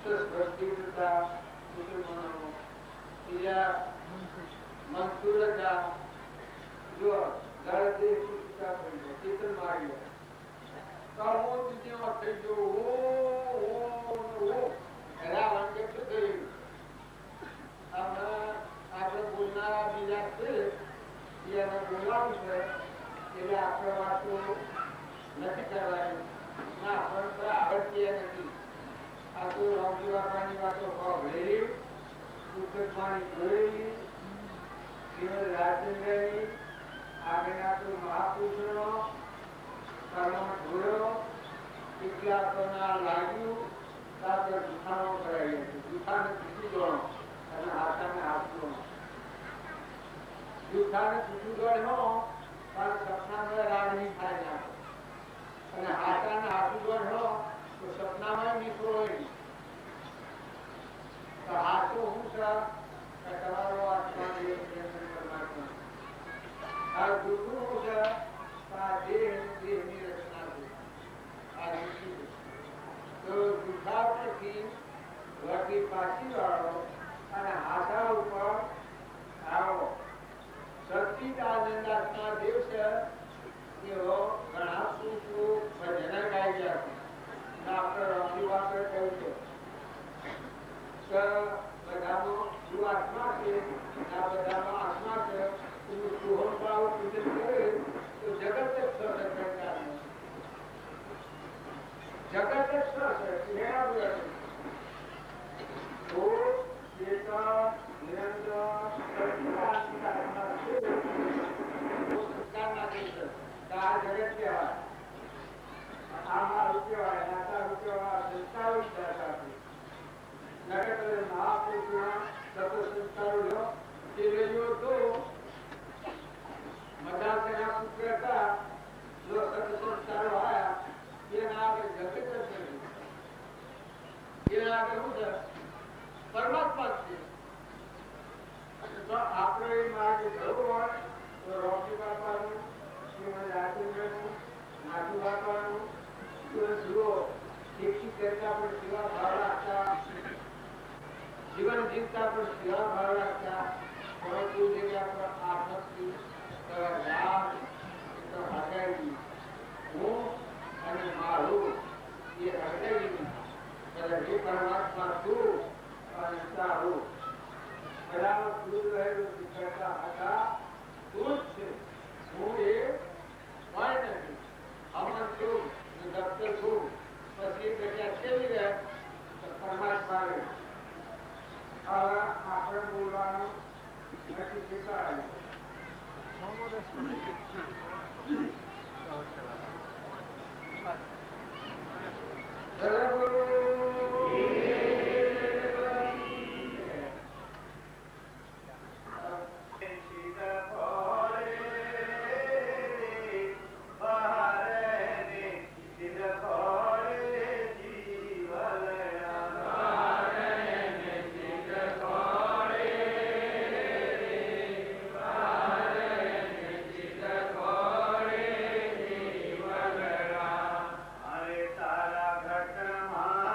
Speaker 1: તો સ્પષ્ટીકૃતા મુસલમાનો બીજા મંસૂરતા જો ગળદે શિક્ષા પડી જાય ચેતન મારી કર્મો દુનિયામાં થઈ ગયો ઓ એના વાંકે શું થયું આપણે બોલનારા બીજા છે એને બોલાવું છે એટલે આપણે વાતો નથી કરવાની ના પણ આવડતી નથી. આ તો રામજી બાપાની વાતો ભરેલી પુસ્તકમાંની જોયેલી શ્રીમદ રાજચંદ્રની આગળના તો મહાપુરુષનો કર્મ જોયો કેટલાકોના લાગ્યું સાથે જૂઠાણો કરાવી હતી. જૂઠાને જૂઠું દોડો અને હાથાને હાથ દોડો. જૂઠાને જૂઠું દોડો પણ સપનામાં રાગ નહીં થાય નાખો અને હાથાને હાથું દોડો તો સપનામાં નીકળો નહીં. તો હાથું હું છે કે તમારો આત્મા દેહ પરમાત્મા. આ જૂઠું હું છે આ દેહની રચના છે. આ જૂઠું તો જૂઠા પરથી વળતી પાછી વાળો અને હાથા ઉપર આવો. સચ્ચિદાનંદ આત્મા દેવ છે એવો ઘણા ભજન ગાઈ ગયા છે. આપણે રામજી બાપે કહ્યું છે કે બધામાં શું આત્મા છે આ બધામાં આત્મા છે એનું સુહમભાવ પૂજન કરે તો જગત જ સ્વતંત્ર જગત જ સ્વતંત્ર તો ચેતન નિરંતર આ જગત કહેવાય. આ મારું કહેવાય નાતા કહેવાય સંસ્કારો નગર મહાપુરુષના સતો સંસ્કારો લો તે રહ્યો તો મદાસના પુત્ર હતા જો સત સંસ્કારો આવ્યા એના આગળ જગત જ નથી. એના આગળ શું છે પરમાત્મા છે. તો આપણે એ માર્ગ જવું હોય તો રોકી બાપાનું શ્રીમદ રાજચંદ્રનું નાથુ બાપાનું જુઓ દીક્ષિત કરતા પણ સેવા ભાવ રાખતા જીવન જીવતા પણ સેવા ભાવ રાખતા પરંતુ જગ્યા પર આસક્તિ રાગ હટાવી હું અને મારું એ હટાવી હે પરમાત્મા તું અને તારું બધામાં દૂર રહેલું કરતા હતા તું જ છે. હું એ કોઈ નથી અમર છું દફતર છું પછી જગ્યા કેવી રહે પરમાત્મા રહે. હવે આપણે બોલવાનું નથી શીખવાડ્યું.
Speaker 2: તારા ઘટમાં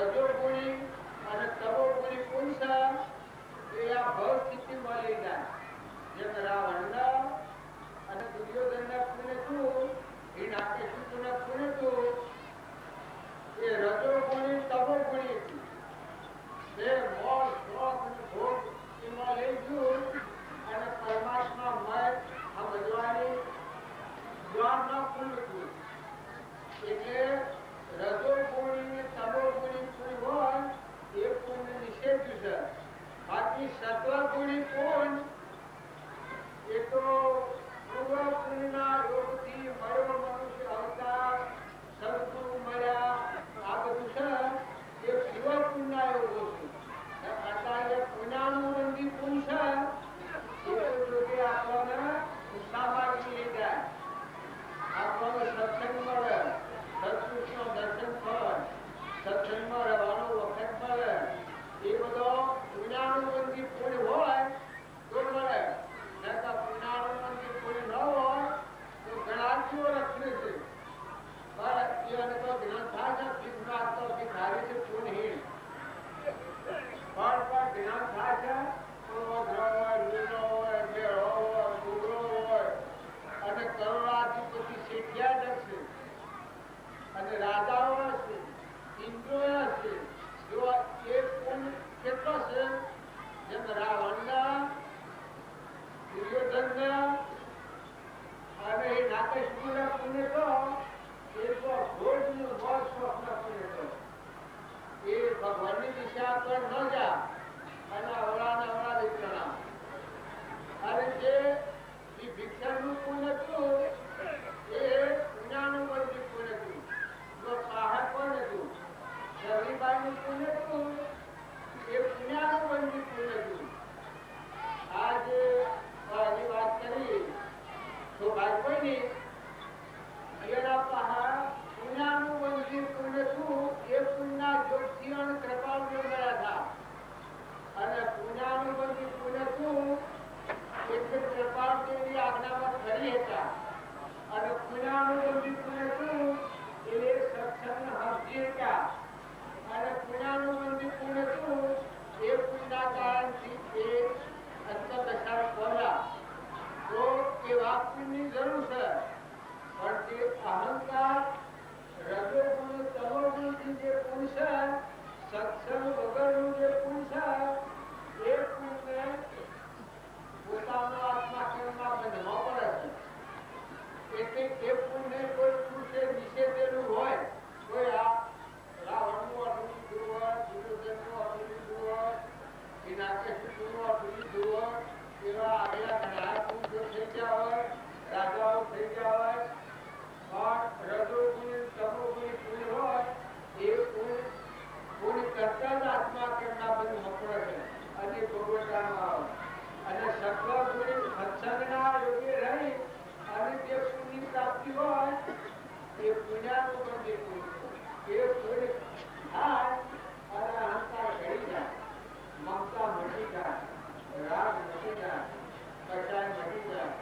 Speaker 1: રજોગુણી અને તમોગુણી પુરુષ એ આ ભવ સ્થિતિમાં લઈ જાય. જેમ રાવણના અને દુર્યોધનના પુણ્યતું, હિરણ્યકશિપુના પુણ્યતું એ રજોગુણી તમોગુણી હતી. તે મોહ શોખ અને ભોગ એમાં લઈ ગયું અને પરમાત્મા સમજવાની જ્ઞાન ન ખુલ્લું. એટલે રજોગુણી ને તમોગુણી પુણ્ય હોય એ પુણ્ય નિષેધ છે. બાકી સત્વગુણી પુણ્ય એ તો પૂર્વ પુણ્યના યોગથી મળ્યો મનુષ્ય અવતાર, સદગુરુ મળ્યા, આ બધું છે એ શિવ પુણ્યના યોગો છે. અત્યારે પુણ્યાનુબંધી પુણ્ય છે એ જોકે આપણને ઉત્સાહમાંથી લઈ જાય, આપણને સત્સંગ મળે, સત્પુરુષનો દર્શન થાય, સત્સંગમાં રહેવાનો વખત મળે. એ બધો પુણ્યાનુબંધી પુણ્ય હોય તો મળે. નહીંતર પુણ્યાનુબંધી પુણ્ય ન હોય તો ગણાતીઓ રખડે છે. પણ એને તો જ્ઞાન થાય છે, ભીખનાથ તો ભિખારી છે, પુણ્યહીન. પણ જ્ઞાન થાય છે તો વજ્ર હોય, લીલો હોય, ભેળો હોય, ડુગરો હોય અને કરોડાધિપતિ શેઠિયા જ હશે અને રાજાઓ હશે, ઇન્દ્રો હશે. જો એ પુણ્ય કેટલો છે? જેમ રાવણના, દુર્યોધનના અને એ નાકેશપુરના પુણ્ય તો એ તો ભોજનું મોજ શોખના પુણ્ય તો એ ભગવાનની દિશા પર ન જા અને અવળા દીકરાના. અને જે ભિક્ષાનું પુણ્ય હતું એ પુણ્યાનુબંધી પુણ્ય હતું. જો સહાય પણ હતું. રવિભાઈનું પુણ્ય હતું એ પુણ્યાનુબંધી પુણ્ય હતું. આ જે વાત કરી સૌભાગ્યની એના પહાડ પુણ્યાનુબંધી પુણ્ય હતું. એ પુણ્યના જોગથી અને કૃપાળુ મળ્યા હતા. અને પુણ્યાનુબંધી પુણ્ય હતું એટલે કૃપાળુની આજ્ઞામાં ખરી હતા. અને પુણ્યાનુબંધી પુણ્ય હતું એ સત્સંગ હરજી હતા. અને પુણ્યાનુબંધી પુણ્ય હતું એ પુણ્યના કારણથી એ અંતરદશા પહોંચ્યા. તો એવા પુણ્યની જરૂર છે. પણ તે અહંકાર, રજોગુણ, તમોગુણથી જે પુણ્ય છે, સત્સંગ વગરનું જે પુણ્ય છે, એ પુણ્ય પોતાનો આત્મા કેમમાં બંધમાં પડે છે. એટલે એ પુણ્ય કોઈ પુરુષે નિષેધેલું હોય, કોઈ આ રાવણનું અટું લીધું હોય, દુર્યોધનનું અટું લીધું હોય, હિરણ્યકશિપુનું અટું લીધું હોય, એવા આગલા ઘણા પુરુષો થઈ ગયા હોય, રાજાઓ થઈ ગયા હોય. પણ રજોગુણી, તમોગુણી પુણ્ય હોય એ પુણ્ય કરતા જ આત્મા કેમના બંધમાં પડે છે અને ભોગવટામાં આવે. અને સત્વગુણી સત્સંગના યોગે રહી અને જે પુણ્ય પ્રાપ્તિ હોય એ પુણ્યાનુબંધી પુણ્ય. એ પુણ્ય થાય અને અહંકાર ઘડી જાય, મમતા મટી જાય, રાગ મટી જાય, કચાય મટી જાય,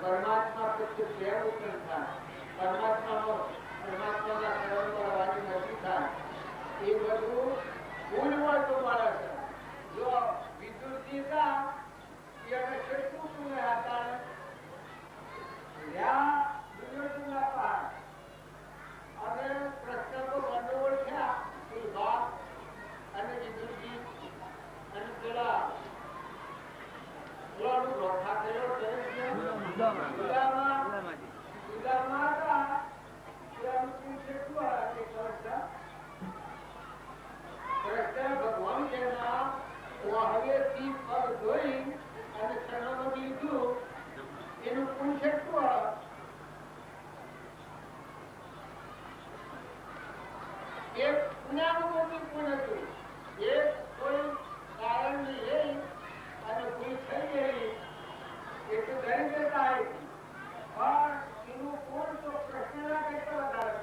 Speaker 1: પરમાત્મા પ્રત્યે પ્રેમ ઉત્પન્ન થાય, પરમાત્માના શરણ કરવાની મરજી થાય. એ બધું પુણ્ય હોય તો મળે છે. જો વિદુરજી હતા એને કેટલું પુણ્ય હતા દુર્યોધનના પહાડ અને કૃષ્ણ તો ગંડોળ થયા એ બાપ અને વિદુરજી અને પેલા રોઠા થયો સુદામા હતા. કૃષ્ણ ભગવાન જેના હવેથી પગ ધોઈ અને શરણમાં લીધું એનું પુણ્ય કેટલું? એ પુણ્યાનુબંધી પુણ્ય હતું. એ કોઈ કારણ લઈ અને ભૂલ થઈ ગઈ એટલે દરિદ્રતા આવી. પણ એનું પુણ્ય તો કૃષ્ણના કરતા વધારે.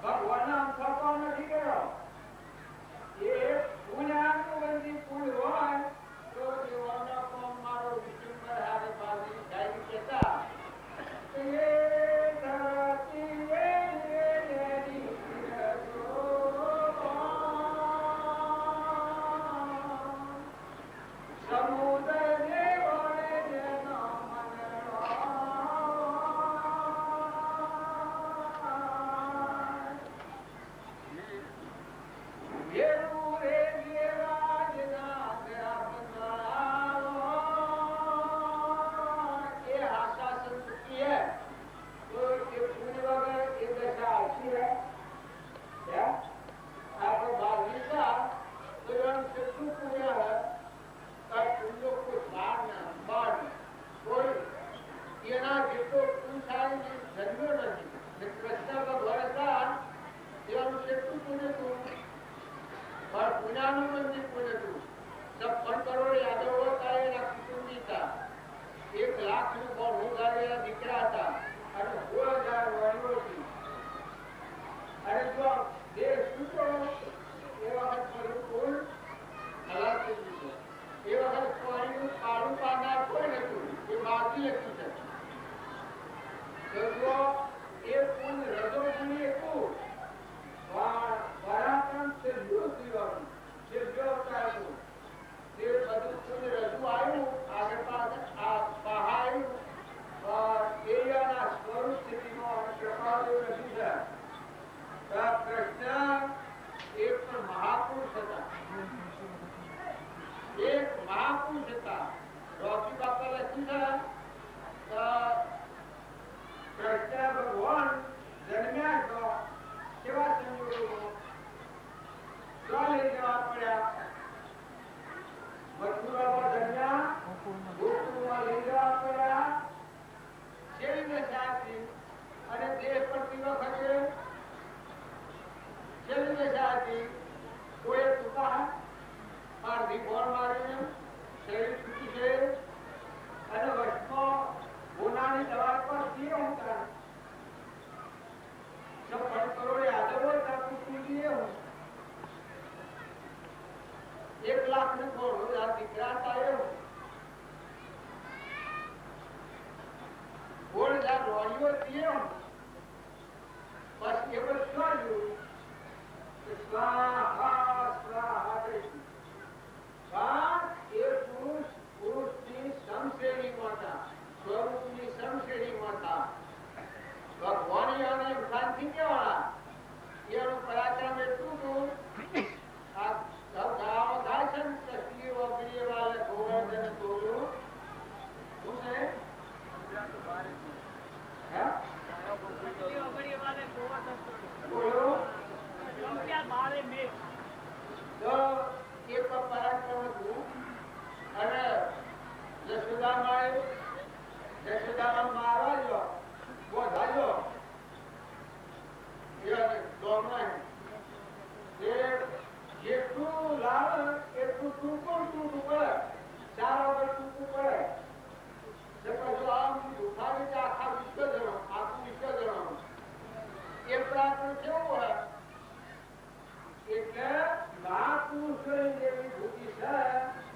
Speaker 1: ભગવાનના અંતરતો નથી કર્યો. એ પુણ્યાનુબંધી પુણ્ય હોય તો દેવાના કોમ મારો વિષ્ણુ હારે બાજી જાય કેતા એ ધરતી એ પુરુષાર્થ જન્મ્યો નથી. ને કૃષ્ણ ભગવાન હતા એવાનું કેટલું પુણ્ય હતું, પણ પુણ્યાનું મંદિર પુણ્ય હતું. 56 કરોડ યાદવો હતા, એના કુટુંબી હતા, 1 લાખ નું 90,000 દીકરા હતા અને 16,000 વાણીઓ હતી. અને જો દેશ છૂટો એ વખત બધું કુલ ખલાસ થઈ ગયું. એ વખત પાણીનું કાળું પાનાર કોઈ નતું, એ બાકી હતું છે. તો જો એ પૂર્ણ રજો પૂરી હતું, પરાક્રમ છેલ્લું જીવન છેલ્લો અવતાર હતું. તે બધું પૂર્ણ રજૂ આવ્યું, આગળ પાછળ પહાડ્યું એરિયાના સ્વરૂપ સ્થિતિમાં કૃપાદેવ નથી થયા. કૃષ્ણ એક પણ મહાપુરુષ હતા, એક મહાપુરુષ હતા. રોકી બાપા લખ્યું છે કૃષ્ણ ભગવાન જન્મ્યા છો કેવા સંજોગોમાં લઈ જવા પડ્યા. મથુરામાં જન્મ્યા, ગોકુળમાં લઈ જવા પડ્યા, છેલ્લી દશાથી અને દેશ પડતી વખતે છેલ્લી દશાથી કોઈ ટૂંકા અડધી બોર મારીને શરીર છૂટી છે અને વચમાં ગુનાની દવા પર જે હતા 56 કરોડ યાદવો હતા કુટુંબીએ 1 લાખ ને 90,000 દીકરા હતા એવું 16,000 રોડીઓ હતી એવું. પછી એ બધું જોયું સ્વાહા સ્વાહા કરી. એ પુરુષની સમશ્રેણીમાં હતા, સ્વરૂપની સમશ્રેણીમાં હતા. ભગવાન એને શાંતિ કેવાળા, એનું પરાક્રમ એટલું હતું. આ ગાવામાં ગાય છે ને કશ્મીર વગેરે વાલે ગોવર્ધન તોડ્યું શું છે તો એ પરાક્રમ હતું. અને જશોદામાં મારવા જો બોધાયો જેટલું લાવે એટલું ટૂંકું પડે, ચાર વગર ટૂંકું પડે. પછી આમ ઉઠાવી કે આખું વિશ્વ જણાવું એ પ્રાર્થના કેવું હોય એટલે મહાપુરુષોની જેવી ભૂતિ છે.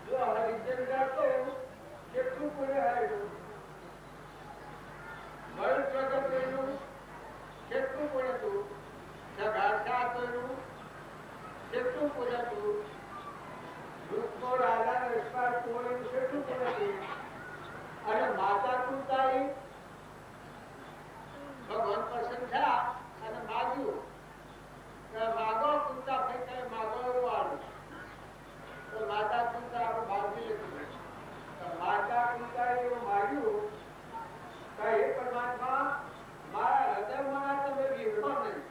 Speaker 1: જો હરિજન કરતો કેટલું પુણ્ય હાર્યું, મયુર પ્રગટ કર્યું કેટલું પુણ્ય હતું, ઘાસા કર્યું કેટલું પુણ્ય હતું, દુઃખનો રાજા વિસ્તાર તોડ્યું કેટલું પુણ્ય હતું. અને માતા કુંતાઈ ભગવાન પ્રસન્ન થયા અને માગ્યું માગો કુંતા ભાઈ માગો એવું આવ્યું. તો માતા કુંતા આપણે બાંધી લીધું. માતા કુંતા એવું માગ્યું કે હે પરમાત્મા મારા હૃદયમાં તમે વિહળો નહીં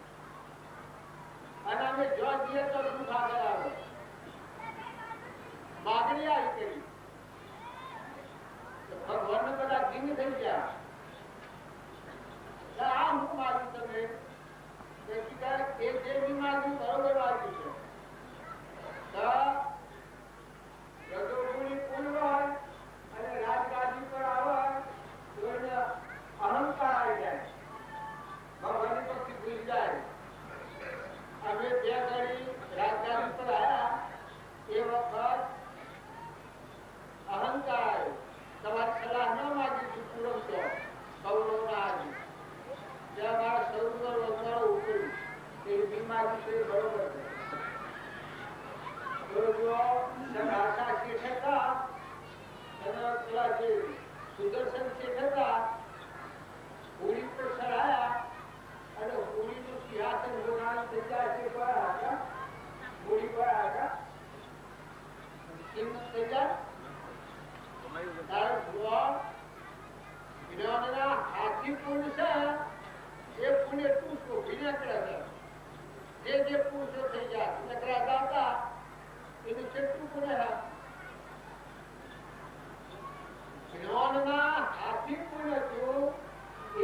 Speaker 1: અને અમે જો દઈએ તો દુઃખ આગળ આવે. માગણી આવી કરી ભગવાન ને બધા ધીમ થઈ ગયા. આ હું માગ્યું તમે એ જે બી માગ્યું બરોબર માગ્યું છે. રજોગુણી પૂર્ણ હોય અને રાજગાદી પર આવે તો એને અહંકાર આવી જાય, ભગવાનની ભક્તિ ભૂલી જાય. અમે બે ઘડી રાજગાદી પર આવ્યા એ વખત અહંકાર આવ્યો. તમારી સલાહ ન માગી છું પૂરમ તો કૌરવ ના આવી ત્યાં મારા સ્વરૂપ વગર ઉકળ્યું એ બી માગી છે બરોબર છે. સુદર્શન શેઠ હતા હોળી પર ચડાયા અને હોળીનું સિંહાસન જોડાણ થઈ જાય છે પર હતા હોળી પર હતા કિંમત થઈ જાય હાથી પુણ્ય છે એ પુણ્ય એટલું શોભી નીકળે છે. જે પુરુષો થઈ જાય નકરા દાતા એનું કેટલું પુણ્ય જ્ઞાનના હાથી પુણ્ય હતું એ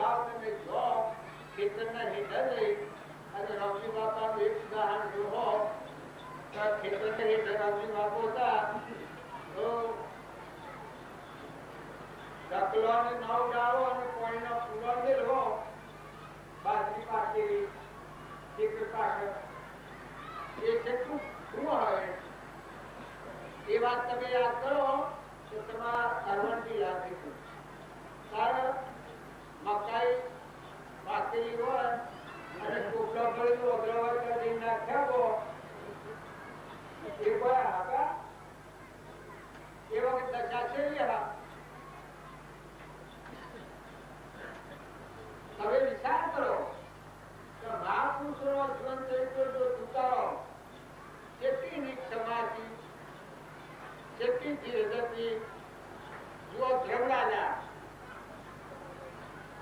Speaker 1: જાઓ તમે જો ખેતરના હેઠળ રહી અને રામજી બાપાનું એક ઉદાહરણ જોવો તો ખેતરના હેઠળ રામજી બાપુ હતા તો ઢકલોને નવ ડાળો અને કોઈનો પૂરો મેળવો બાજરી પાકેલી ખેતર પાછળ એ કેટલું શું હોય એ વાત તમે યાદ કરો તો તમારા અરવણથી લાગે છે કારણ મકાઈ પાકેલી હોય અને ટોપલો ભરેલો અગ્રવાદ કરી નાખ્યા એ કોઈ હાકા એ વખત દશા છે હવે વિચાર કરો કે મહાપુરુષોનો જીવન ચરિત્ર જો ઉતારો કેટલી નીચ સમાધિ કેટલી ધીરજથી જુઓ ધ્રમરાજા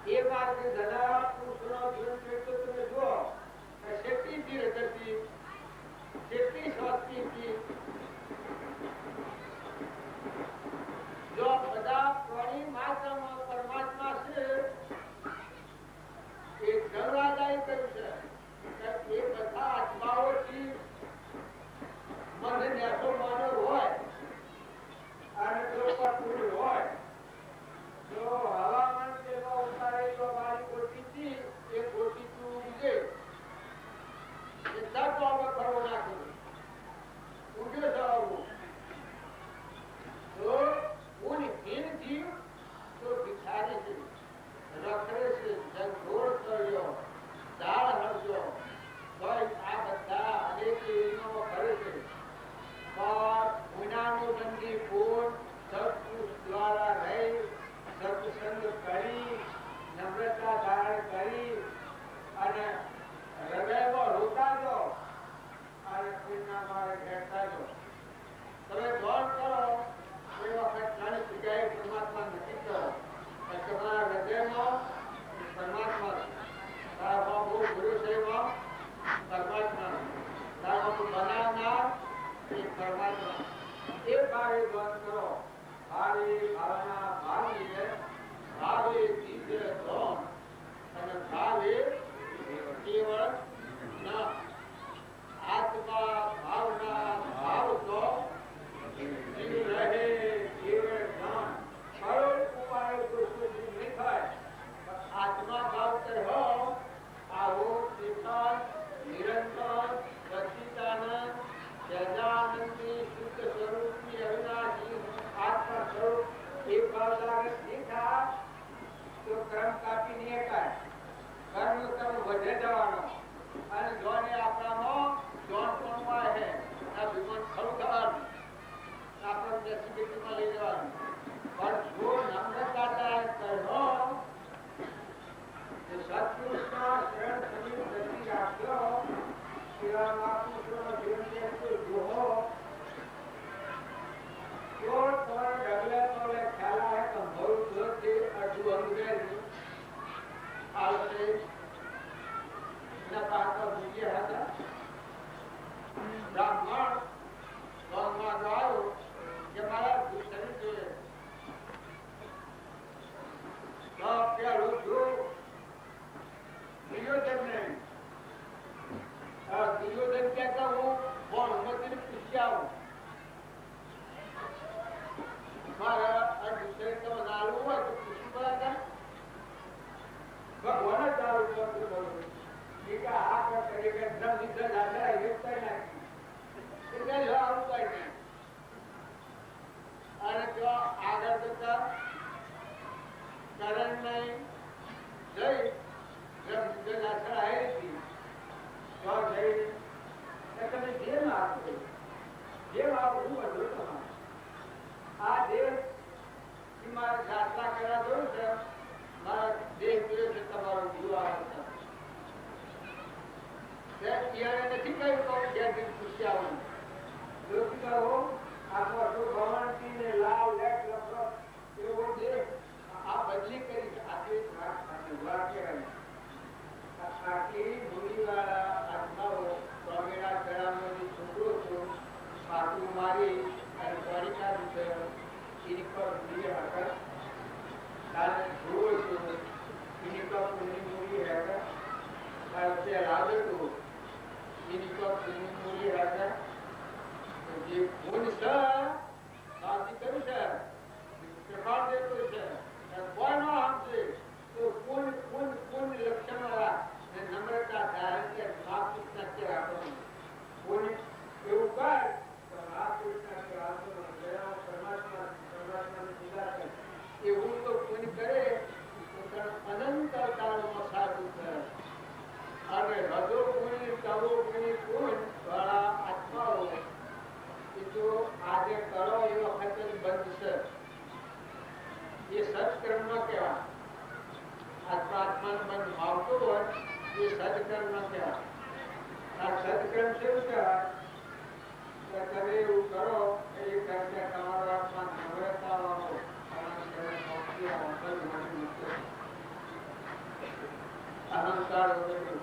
Speaker 1: એ માર્ગ ધના પુરુષોનો જીવન ચરિત્ર તમે જુઓ કેટલી ધીરજથી કેટલી સ્વસ્તિથી જો બધા પ્રાણી માત્ર પરમાત્મા છે એ ધર્મરાજાએ કહ્યું છે એ બધા આત્માઓથી મને નેસો માનો હોય અને જો પૂરું હોય તો હવામાન તેમાં ઉતારે તો મારી ગોટીથી એ ગોટી તું ઉગે એ સબ આપણે ફરવો નાખ્યું ઉગ્યો જવાનું તો હું હીન જીવ તો ભિખારી છે રખડે છે જગોળ કર્યો દાળ હરજો ભાઈ આ બધા અનેક યોજનાઓ કરે છે પણ ગુનાનું બંદી પૂર્ણ સત્પુરુષ દ્વારા રહી સત્સંગ કરી નમ્રતા ધારણ કરી અને હૃદયમાં રોતા જો અને પુણ્યના મારે ઘેરતા જો તમે ગૌર કરો એ વખત ઘણી જગ્યાએ પરમાત્મા નક્કી કરો તમારા હૃદયમાં પરમાત્મા તારા બહુ ગુરુ સેવા પરમાત્મા તારા બનાવનાર એ પરમાત્મા એ ભાવે બંધ કરો ભાવે ભાવના ભાવીને ભાવે દિવ્ય ધોન અને ભાવે કેવળ ન આત્મા ભાવના ભાવ તો જીવ રહે કેવળ જ્ઞાન સરળ ઉપાય કોઈ નહીં થાય આત્મા ભાવ હો આવો ચેતન નિરંતર સચ્ચિદાનંદ સજાનંદી શુદ્ધ સ્વરૂપની અવિનાશી આત્મા સ્વરૂપ એ ભાવ લાગે દેખા તો કર્મ કાપી નહીં કાય કર્મ વધે જવાનો અને જોને આપણામાં જોન કોણમાં હે આ વિમાન ખરું થવાનું આપણે ડેસ્ટિનેશનમાં લઈ જવાનું પણ જો નમ્રતા કહો કે સત્પુરુષના શરણ સમીપ ગતિ રાખ્યો એવા મહાપુરુષોનો જીવન ચરિત્ર જુઓ તો તમારે ડગલે પગલે ખ્યાલ આવે કે મારું ઘર છે અડધું અંગ્રેજી હાલતે એના પાછળ બીજે હતા બ્રાહ્મણ ભગવાન આવ્યો કે મારા શરીર જોઈએ પેલું જો દુર્યોધન કહેતા હું ભણમતી પૂછી આવું મારા આ દુસરે તમે નાલું હોય તો પૂછી પડે ભગવાન જ દારૂ કે આ કરી કે એકદમ નિદ્ર દાદા એક કઈ નાખી એટલે આવું કઈ નહીં અને જો આગળ જતા કરણ નહીં જઈ નિદ્ર દાખલ આવી હતી તો જઈ તમે જેમ આપો જેમ આવું હું બધું તમારે આ દેહ મારે જાત્રા કરવા જોયું છે મારા દેહ જોયો છે તમારો જીવ આવે છે નથી કહ્યું તો બે દિન પૂછી આવવાનું જો કહો આખો ભવનથી ને લાલ લેટ લખો એવો દેહ આ બદલી કરી આટલી કહેવાય આટલી મૂડીવાળા આત્માઓ સ્વામીના ચરણોની છોકરો છો પાટું મારી અને દ્વારિકા દીધો એની પર મૂલ્ય હકર તારે જોવો છો એની પર એ સદકર્મ ન કહેવાય. આ સદકર્મ શું કહેવાય? કે તમે એવું કરો કે એ કરશે તમારો આત્મા નમ્રતા વાળો અને તેને ભક્તિ અહંકાર વગરનું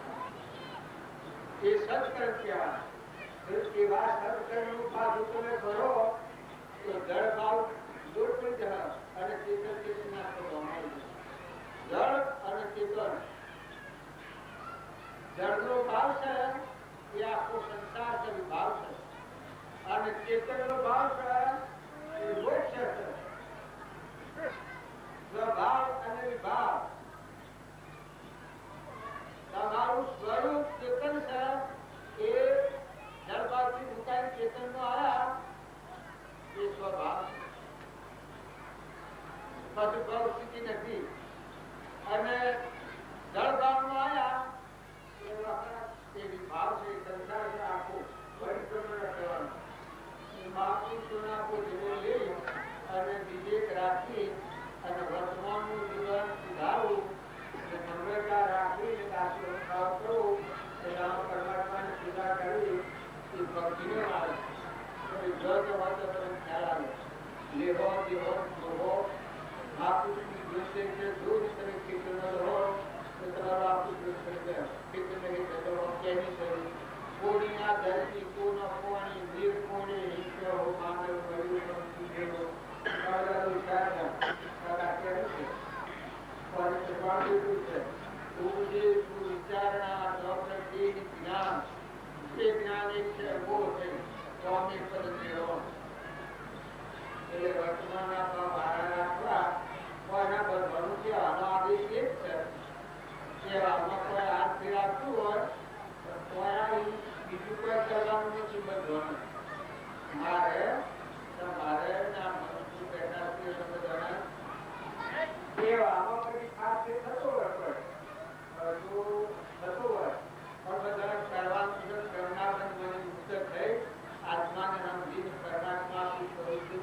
Speaker 1: એ સદકર્મ કહેવાય. એવા સદકર્મનું પાછું તમે કરો તો જળ ભાવ દૂર થઈ જાય અને ચેતન ચેતના જળ અને ચેતન જળનો ભાવ છે એ આખો સંસાર છે, વિભાવ છે, અને ચેતનનો ભાવ છે એ મોક્ષ છે. સ્વભાવ અને વિભાવ તમારું સ્વરૂપ ચેતન છે એ જળભાવથી મુકાઈ ચેતનનો આયા એ સ્વભાવ છે. પશુભાવ સ્થિતિ નથી અને જળભાવમાં આયા એ વિભાવ છે, સંસાર છે આખો પરિક્રમણ કરવાનો. મહાપુરુષોના જેવો લઈ અને વિવેક રાખી અને વર્તમાનનું જીવન સુધારવું, નમ્રતા રાખીને દાસનો ભાવ કરવું, રામ પરમાત્માની પૂજા કરવી એ ભક્તિનો માર્ગ. જો હોય તો તમે ખ્યાલ આવે લેવો દેવો જોવો મહાપુરુષની દૃષ્ટિ છે. જો તમે કીર્તન રહો તો તમારો આખું દૃષ્ટિ કીર્તન નહીં થતો કેની થયું કોણીના ધરતી કોનો કોણી વીર કોણે હિંસો માનવ મળ્યું જેવો કાળાનું શાસન કાળા કેવું છે પરિપ્રમાણિતું છે. ઉપજે વિચારણા ડોક્ટર જ્ઞાન એ જ્ઞાન એક છે બહુ છે સ્વામી પદ મેળવો એટલે વર્તમાન આપવા મારા રાખવા કોઈના પર ભણું છે. આનો આદેશ એક છે કે આમાં કોઈ હાથથી રાખતું હોય બીજું કોઈ કરવાનું નથી. બધવાનું મારે તમારે મનુષ્ય બેઠા છે બધાના આમાં કદી ખાસ થતો હોય થતું હોય પણ બધા કરવાનું કરનાર મને મુક્ત થઈ આત્માને સમજી પરમાત્મા પ્રવૃત્તિ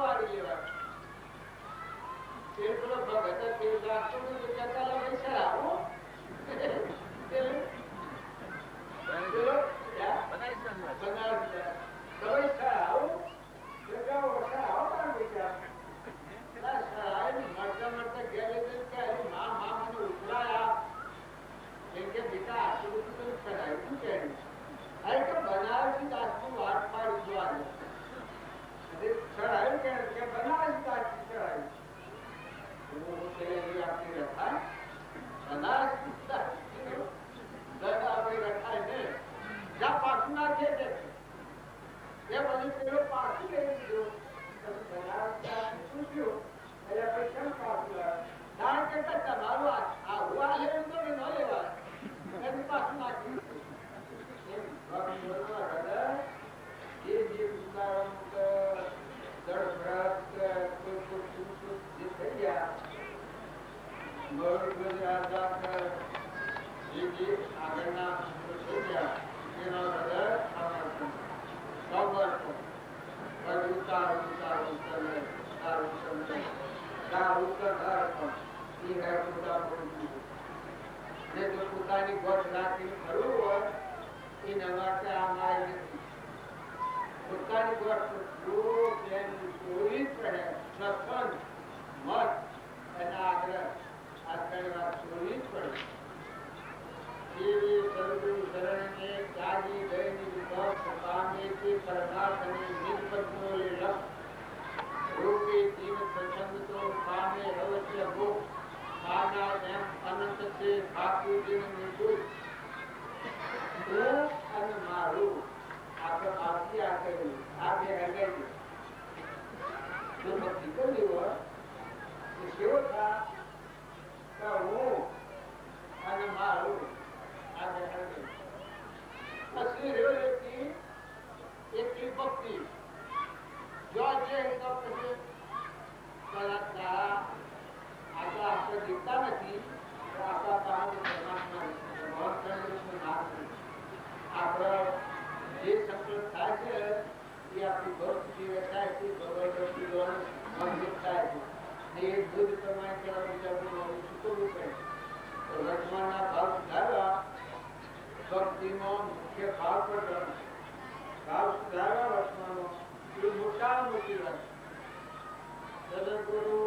Speaker 1: વાળી બનારસી દાસનું વાત પાડી જો આજે ચડાયું કે બનારસી દાસની ચડાયું આપણી રખાય બનારસી આપણી રખાય ને જ્યાં પાછું નાખે છે એ બધું પેલો પાછું લઈ દીધું બનારસ દાસને પૂછ્યું એટલે આપણે કેમ પાછું લાવે કારણ કે તમારું આ હુઆ લેવું તો ન લેવાય એની પાછું નાખી પોતાની ગોઠ રાખીને ફરવું હોય એના માટે આ માય નથી પોતાની ગોઠ જોવી પડે સત્સંગ મત એના આગ્રહ આ ત્રણ વાત જોવી જ પડે એવી સદગુરુ શરણને જાગી ગયેલી વિભક્ત પામે તે પરમાર્થ અને નિર્પદનો લક્ષ રૂપે જીવ પ્રસંગ તો પામે અવશ્ય મોક્ષ પામનાર એમ અનંત છે ઠાકુરજીને નિર્દોષ હું અને મારું આપણે આપી આ કર્યું આ બે હગાઈ જો ભક્તિ કરવી હોય તો કેવો થાય હું અને મારું આ બે હગાઈ પછી રહ્યો એકલી ભક્તિ જો છે તો પછી આપણે જીવતા નથી આપણા પરમાત્મા આપણો જે સંકલ્પ થાય છે એ આપણી ભક્તિ થાય છે ભગવતી મજબૂત થાય છે એ બુદ્ધ પ્રમાણે ચૂકવવું પડે તો વર્તમાનના ભાવ સુધારવા ભક્તિનો મુખ્ય ભાવ પર ભાવ સુધારવા વર્તમાનો એ મોટા મોટી વાત સદગુરુ